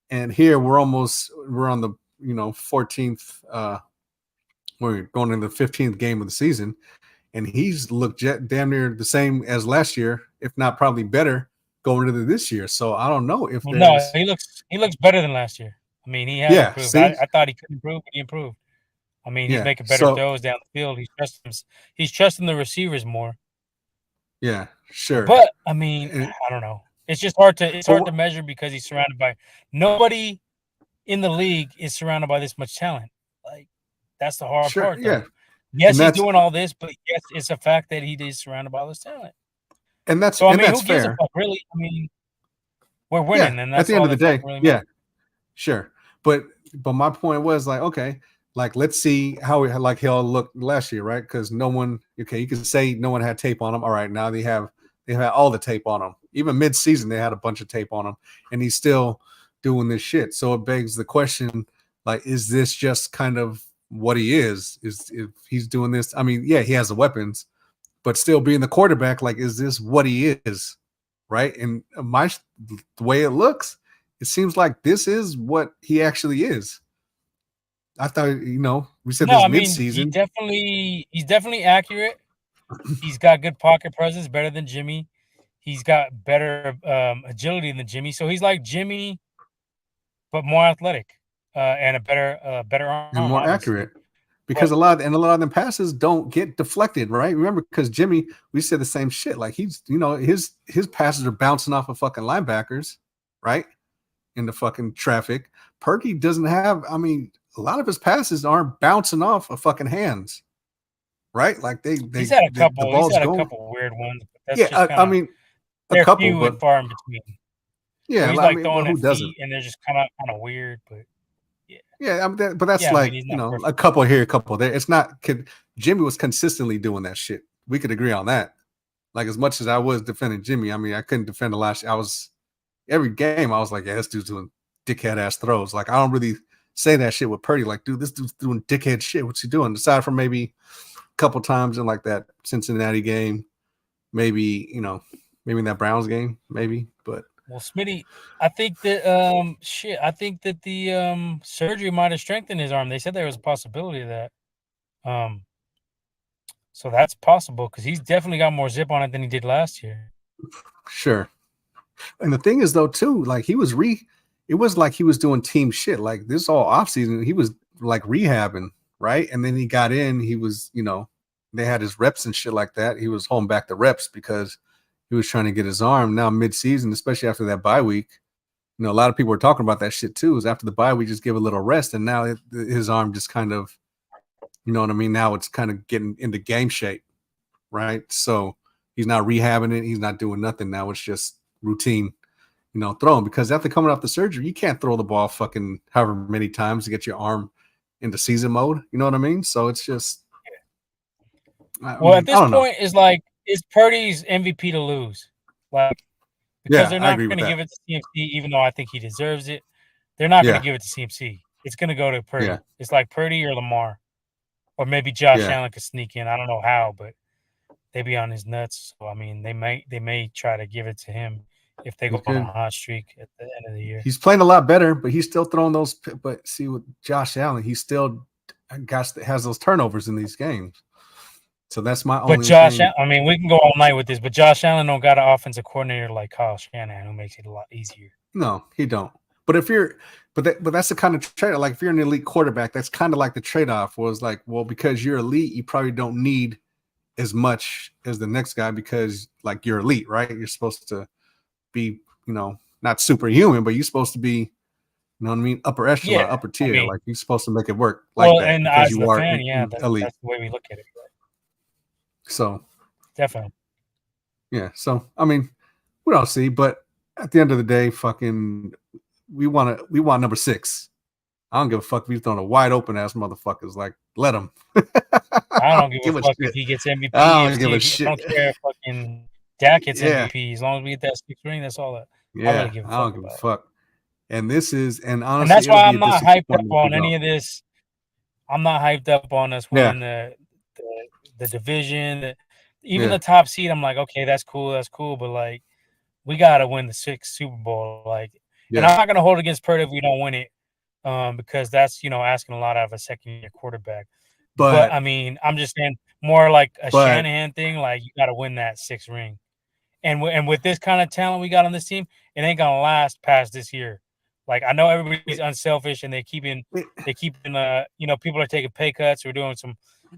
And here we're on the 14th. We're going into the 15th game of the season, and he's looked damn near the same as last year, if not probably better going into this year. So I don't know if he looks better than last year. I mean, he has improved. I thought he could improve, but he improved. I mean, he's making better throws down the field. He's trusting the receivers more. Yeah, sure. But I mean, I don't know. It's just hard to measure because he's surrounded by nobody in the league is surrounded by this much talent. Like that's the hard part. Though. Yeah. Yes, he's doing all this, but yes, it's a fact that he is surrounded by all this talent. And that's so. I mean, that's who gives fair. a fuck, really? I mean, we're winning, and that's at the end of the day. Really sure. But my point was like, okay, like let's see how he'll look last year, right? Because no one, you can say no one had tape on him. All right, now they have all the tape on him. Even mid-season, they had a bunch of tape on him, and he's still doing this shit. So it begs the question, like, is this just kind of what he is? Is if he's doing this? I mean, yeah, he has the weapons, but still being the quarterback, like, is this what he is? Right? And the way it looks, it seems like this is what he actually is. I thought, we said this mid-season. He's definitely accurate. He's got good pocket presence, better than Jimmy. He's got better agility than Jimmy. So he's like Jimmy, but more athletic and a better arm and more accurate. Because a lot of them passes don't get deflected, right? Remember, because Jimmy, we said the same shit. Like he's, his passes are bouncing off of fucking linebackers, right? In the fucking traffic. Purdy doesn't have. I mean, a lot of his passes aren't bouncing off of fucking hands, right? Like he's had a couple. He's had a couple weird ones. But that's just I mean, a couple, but far in between. Yeah, he's like throwing at feet, and they're just kind of weird, but. Yeah, but that's a couple here, a couple there. It's not. Jimmy was consistently doing that shit. We could agree on that. Like as much as I was defending Jimmy, I mean, I couldn't defend the last. I was every game. I was like, yeah, this dude's doing dickhead ass throws. Like I don't really say that shit with Purdy. Like, dude, this dude's doing dickhead shit. What's he doing? Aside from maybe a couple times in like that Cincinnati game, maybe maybe in that Browns game, maybe. But well, Smitty, I think that I think that the surgery might have strengthened his arm. They said there was a possibility of that. So that's possible because he's definitely got more zip on it than he did last year. sure. And the thing is though, too, like it was like he was doing team shit. Like this all offseason, he was like rehabbing, right? And then he got in, he was, they had his reps and shit like that. He was holding back the reps because he was trying to get his arm. Now mid-season, especially after that bye week, a lot of people were talking about that shit too. Is after the bye, we just give a little rest, and now his arm just kind of, you know what I mean? Now it's kind of getting into game shape, right? So he's not rehabbing it. He's not doing nothing. Now it's just routine, throwing. Because after coming off the surgery, you can't throw the ball fucking however many times to get your arm into season mode. You know what I mean? So it's just. At this point, is Purdy's MVP to lose? Like, because they're not going to give it to CMC, even though I think he deserves it. They're not going to give it to CMC. It's going to go to Purdy. Yeah. It's like Purdy or Lamar. Or maybe Josh Allen could sneak in. I don't know how, but they be on his nuts. So I mean, they may try to give it to him if they go on a hot streak at the end of the year. He's playing a lot better, but he's still throwing those. But see, with Josh Allen, he still has those turnovers in these games. So that's my only. But Josh, I mean, we can go all night with this, but Josh Allen don't got an offensive coordinator like Kyle Shanahan who makes it a lot easier. No, he don't. But if you're, but that's the kind of trade. Like if you're an elite quarterback, that's kind of like the trade-off was like, well, because you're elite, you probably don't need as much as the next guy because like you're elite, right? You're supposed to be, not superhuman, but you're supposed to be, you know what I mean, upper echelon, upper tier. I mean, like you're supposed to make it work like that and because as you are fan, elite. That's the way we look at it. So definitely, yeah. So I mean, we don't see, but at the end of the day, fucking. We want number 6. I don't give a fuck if he's throwing a wide open ass motherfuckers. Like, let him. I don't give a fuck if he gets MVP. I don't give a shit. I don't care if fucking Dak gets MVP. As long as we get that 6th ring, that's all that. Yeah, I really give a fuck. I don't give a fuck. And this is, and honestly, and that's why I'm not hyped up on any of this. I'm not hyped up on us winning the division. Even the top seed, I'm like, okay, that's cool, but like, we gotta win the 6th Super Bowl. Like, and I'm not gonna hold against Purdy if we don't win it, because that's asking a lot out of a second-year quarterback. But I mean, I'm just saying more like a Shanahan thing. Like, you gotta win that 6th ring, and with this kind of talent we got on this team, it ain't gonna last past this year. Like, I know everybody's unselfish and they keeping people are taking pay cuts. We're doing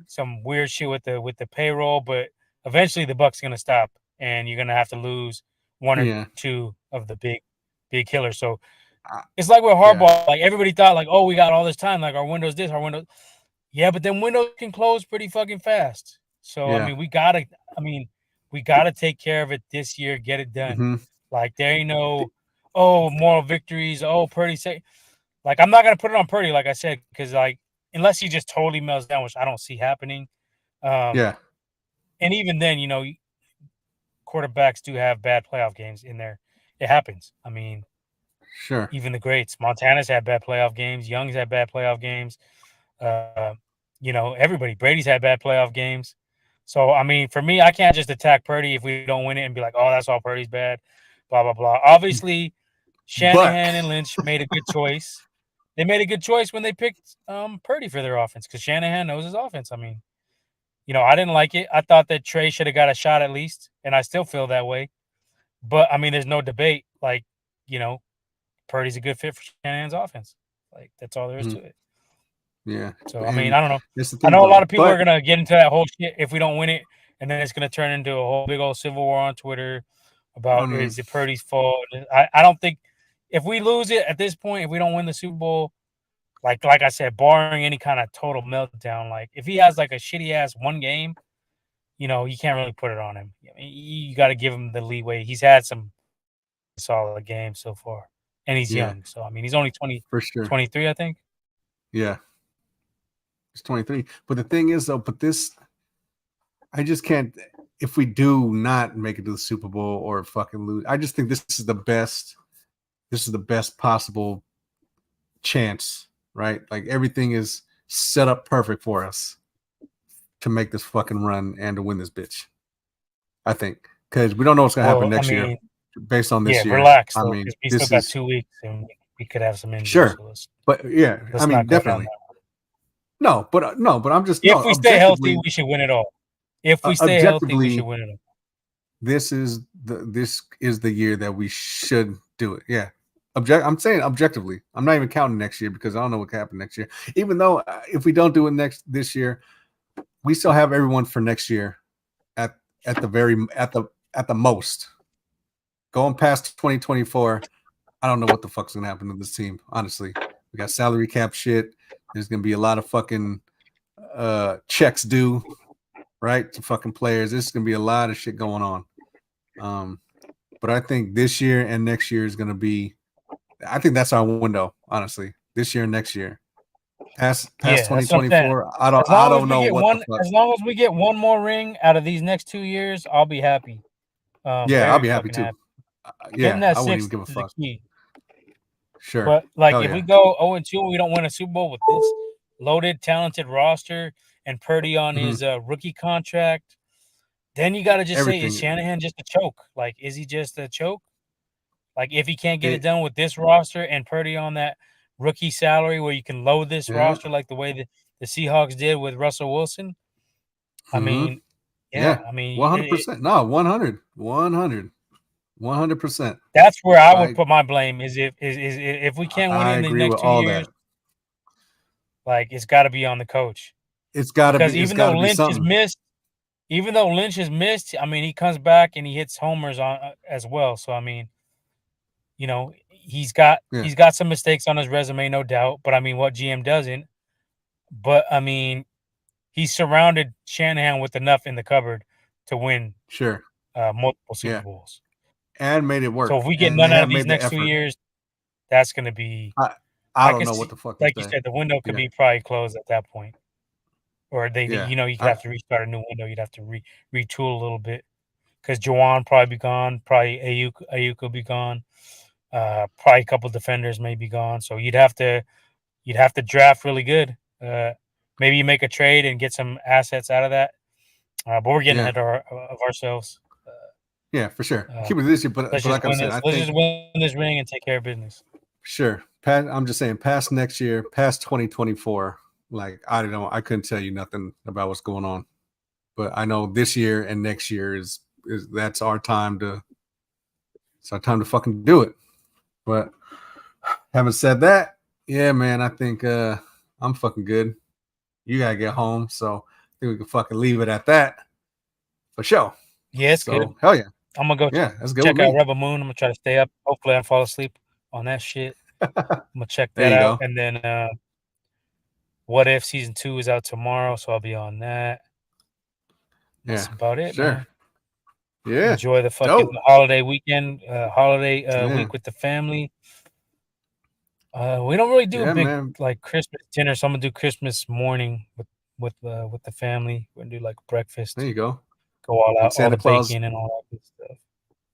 some weird shit with the payroll, but eventually the buck's gonna stop, and you're gonna have to lose one or two of the big killers. So it's like with Harbaugh. Like everybody thought, like, oh, we got all this time. Like our window's this, our window. Yeah, but then windows can close pretty fucking fast. So I mean, we gotta take care of it this year. Get it done. Mm-hmm. Like there ain't no moral victories. Oh, Purdy say. Like I'm not gonna put it on Purdy, like I said, because like unless he just totally melts down, which I don't see happening. And even then, quarterbacks do have bad playoff games in there. It happens. I mean, sure. Even the greats. Montana's had bad playoff games. Young's had bad playoff games. Everybody. Brady's had bad playoff games. So, I mean, for me, I can't just attack Purdy if we don't win it and be like, oh, that's all Purdy's bad, blah, blah, blah. Obviously, Shanahan and Lynch made a good choice. They made a good choice when they picked Purdy for their offense because Shanahan knows his offense. I mean, I didn't like it. I thought that Trey should have got a shot at least, and I still feel that way. But, I mean, there's no debate. Like, Purdy's a good fit for Shanahan's offense. Like, that's all there is to it. Yeah. So, I mean, I don't know. I know a lot of people are going to get into that whole shit if we don't win it, and then it's going to turn into a whole big old civil war on Twitter about is it Purdy's fault. I don't think if we lose it at this point, if we don't win the Super Bowl, like I said, barring any kind of total meltdown, like if he has like a shitty ass one game, you can't really put it on him. You got to give him the leeway. He's had some solid games so far, and he's young. So I mean, he's only 23, I think. Yeah, he's 23. But the thing is, though, I just can't. if we do not make it to the Super Bowl or fucking lose, I just think this is the best. This is the best possible chance, right? Like everything is set up perfect for us to make this fucking run and to win this bitch. I think because we don't know what's gonna happen next year based on this year. Relax I though, mean, because we this still got is 2 weeks and we could have some injuries. sure, So but yeah, I mean, not go down definitely. that. No, but I'm just If no we stay healthy, objectively. we should win it all. If we stay healthy, we should Objectively, win it all. this is the year that we should do it. Yeah. I'm saying objectively. I'm not even counting next year because I don't know what can happen next year. Even though if we don't do it this year, we still have everyone for next year at the most. Going past 2024, I don't know what the fuck's gonna happen to this team. Honestly, we got salary cap shit. There's gonna be a lot of fucking checks due, right, to fucking players. There's gonna be a lot of shit going on. But I think this year and next year is gonna be. I think that's our window. Honestly, this year and next year. Past Yeah, that's what I'm saying. 2024, I don't know what the fuck. As long as we get one more ring out of these next 2 years, I'll be happy. Yeah, I'll Very be happy fucking too. happy. Getting Yeah, that I wouldn't even sixth give a is the fuck. key. Sure. But like, Hell if yeah. we go 0-2 and we don't win a Super Bowl with this loaded, talented roster and Purdy on his rookie contract, then you got to just say, is Shanahan just a choke? Like, is he just a choke? Like, if he can't get it done with this roster and Purdy on that rookie salary where you can load this roster like the way that the Seahawks did with Russell Wilson, I mean, I mean, 100%. No, 100. 100%. That's where I would put my blame is if we can't win in the next 2 years, like it's got to be on the coach. It's got to be. Even though Lynch has missed, I mean, he comes back and he hits homers on as well. So I mean, you know, he's got some mistakes on his resume, no doubt. But I mean, what GM doesn't? But I mean, he surrounded Shanahan with enough in the cupboard to win multiple Super Bowls and made it work. So if we get none out of these next 2 years, that's going to be. I don't know what the fuck. Like you said, the window could be probably closed at that point, or you could have to restart a new window. You'd have to retool a little bit because Juwan probably be gone. Probably Ayuk will be gone. Probably a couple defenders may be gone. So you'd have to draft really good. Maybe you make a trade and get some assets out of that. But we're getting ahead of ourselves. Yeah, for sure. Keep it this year, but like I'm saying, let's just win this ring and take care of business. Sure. I'm just saying, past next year, past 2024, like I don't know, I couldn't tell you nothing about what's going on. But I know this year and next year is that's our time to fucking do it. But having said that, yeah, man, I think I'm fucking good. You gotta get home, so I think we can fucking leave it at that. For sure. Yeah, it's good. Hell yeah. I'm gonna go that's good check out Rebel Moon. I'm gonna try to stay up. Hopefully I fall asleep on that shit. I'm gonna check that out. And then What If Season 2 is out tomorrow, so I'll be on that. That's about it, man. Yeah. Enjoy the fucking holiday weekend, week with the family. We don't really do a big like Christmas dinner, so I'm gonna do Christmas morning with the family. We're gonna do like breakfast. There you go. Go all out, all the bacon and all that good stuff.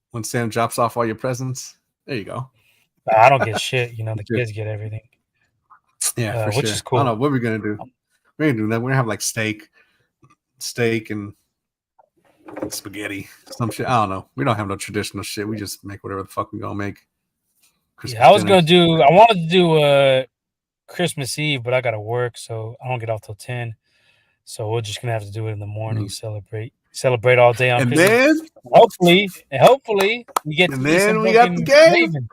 When Santa drops off all your presents, there you go. I don't get shit. You know, the kids get everything. Yeah, for which sure. is cool. I don't know what we're gonna do. We're gonna do that. We're gonna have like steak and spaghetti, some shit. I don't know. We don't have no traditional shit. We just make whatever the fuck we gonna make. I wanted to do Christmas Eve, but I gotta work, so I don't get off till 10. So we're just gonna have to do it in the morning. Celebrate all day on Christmas. Then hopefully we get. And then we got the game. Raven.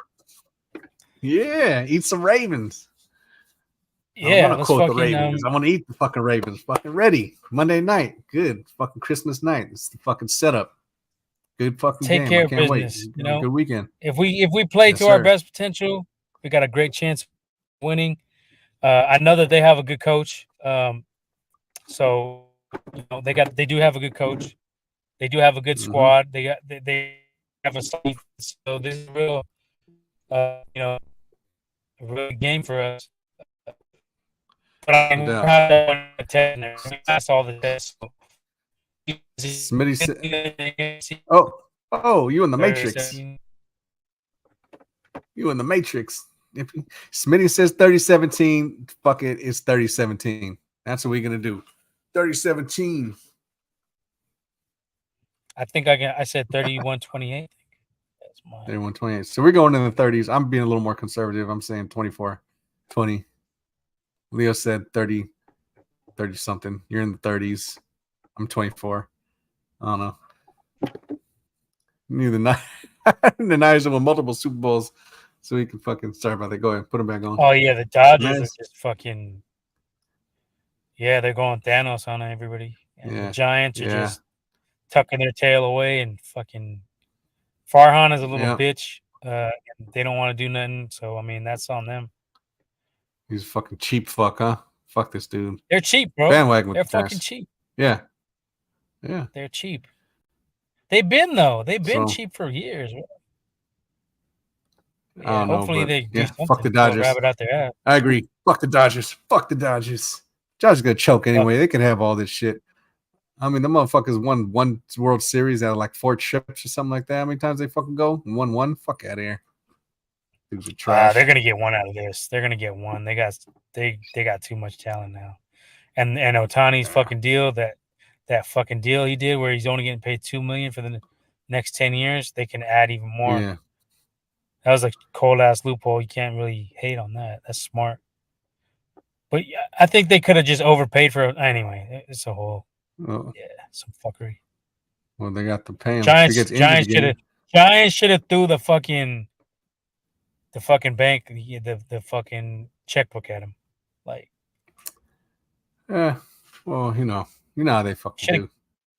Yeah, eat some Ravens. Yeah, I want to quote the Ravens. I want to eat the fucking Ravens. Fucking ready. Monday night. Good. Fucking Christmas night. It's the fucking setup. Good fucking Take game. care I can't of business. wait. You know, good weekend. If we play to our best potential, we got a great chance of winning. I know that they have a good coach. So you know they do have a good coach. They do have a good squad. They have a so this is real. A real game for us. But I mean, that's all the tests. So Smitty said, "Oh, you in the Matrix? You in the Matrix?" Smitty says 3017. Fuck it, it's 3017. That's what we're gonna do. 3017. I think I said 3128. That's mine. 3128. So we're going in the 30s. I'm being a little more conservative. I'm saying 24, 20. Leo said 30 something. You're in the 30s. I'm 24. I don't know. Neither the Niners with multiple Super Bowls, so we can fucking sorry about that. Go ahead, put them back on. Oh yeah, the Dodgers are just fucking. Yeah, they're going Thanos on everybody. And the Giants are just tucking their tail away and fucking. Farhan is a little bitch. And they don't want to do nothing. So I mean, that's on them. He's a fucking cheap fuck, huh? Fuck this dude. They're cheap, bro. Bandwagon with They're the fucking cheap. Yeah. They're cheap. They've been cheap for years. Yeah, I don't know, hopefully they do something. Fuck the Dodgers. Grab it out their ass. I agree. Fuck the Dodgers. Fuck the Dodgers. Dodgers gonna choke anyway. They can have all this shit. I mean, the motherfuckers won one World Series out of like 4 trips or something like that. How many times they fucking go? 1-1? Fuck out of here. Dudes are trash. They're gonna get one out of this. They're gonna get one. They got too much talent now. And Ohtani's fucking deal, that fucking deal he did where he's only getting paid $2 million for the next 10 years, they can add even more. Yeah. That was a cold ass loophole. You can't really hate on that. That's smart. But I think they could have just overpaid for it. Anyway, it's a whole some fuckery. Well, they got to pay him. Giants should have threw the fucking bank, the fucking checkbook at him. Like, well, you know how they fucking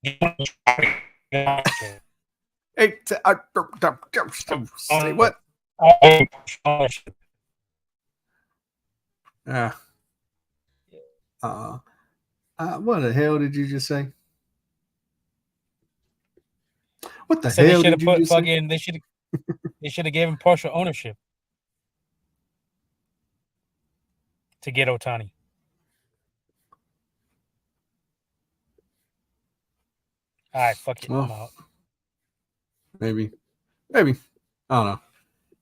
do. Hey, say what? What the hell did you just say? What the hell did you just say? They should have given partial ownership to get Ohtani. All right, fuck it. I'm out. Maybe. I don't know.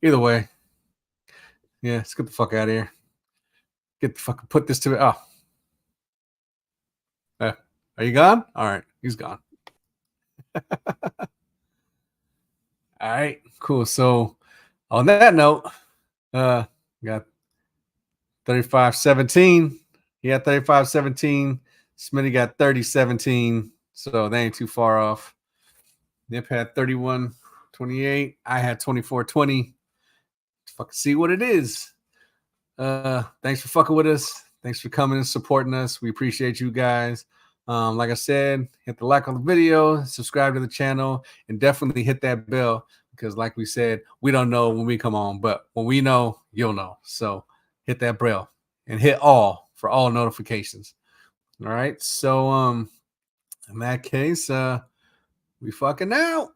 Either way. Yeah, let's get the fuck out of here. Get the fucking put this to it. Are you gone? All right, he's gone. All right, cool. So on that note, got 35-17. He had 35-17. Smitty got 30-17. So they ain't too far off. Nip had 31-28. I had 24-20. Fucking see what it is. Thanks for fucking with us. Thanks for coming and supporting us. We appreciate you guys. Like I said, hit the like on the video, subscribe to the channel, and definitely hit that bell because, like we said, we don't know when we come on, but when we know, you'll know. So hit that bell and hit all for all notifications. All right. So in that case, we fucking out.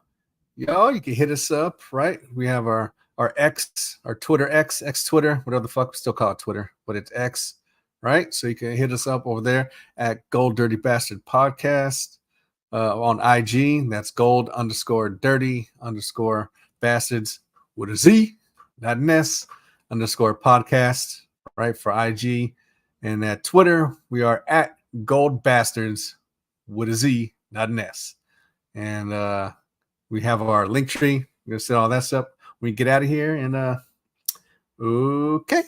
Yo, you can hit us up, right? We have our X, our Twitter X Twitter, whatever the fuck we still call it Twitter, but it's X, right? So you can hit us up over there at Gold Dirty Bastard Podcast on IG. That's gold_dirty_bastards with a Z, not an S, _podcast, right? For IG. And at Twitter, we are at Gold Bastards with a Z, not an S. And we have our link tree. We're gonna set all that up. We get out of here and okay.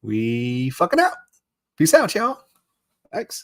We fucking out. Peace out, y'all. Thanks.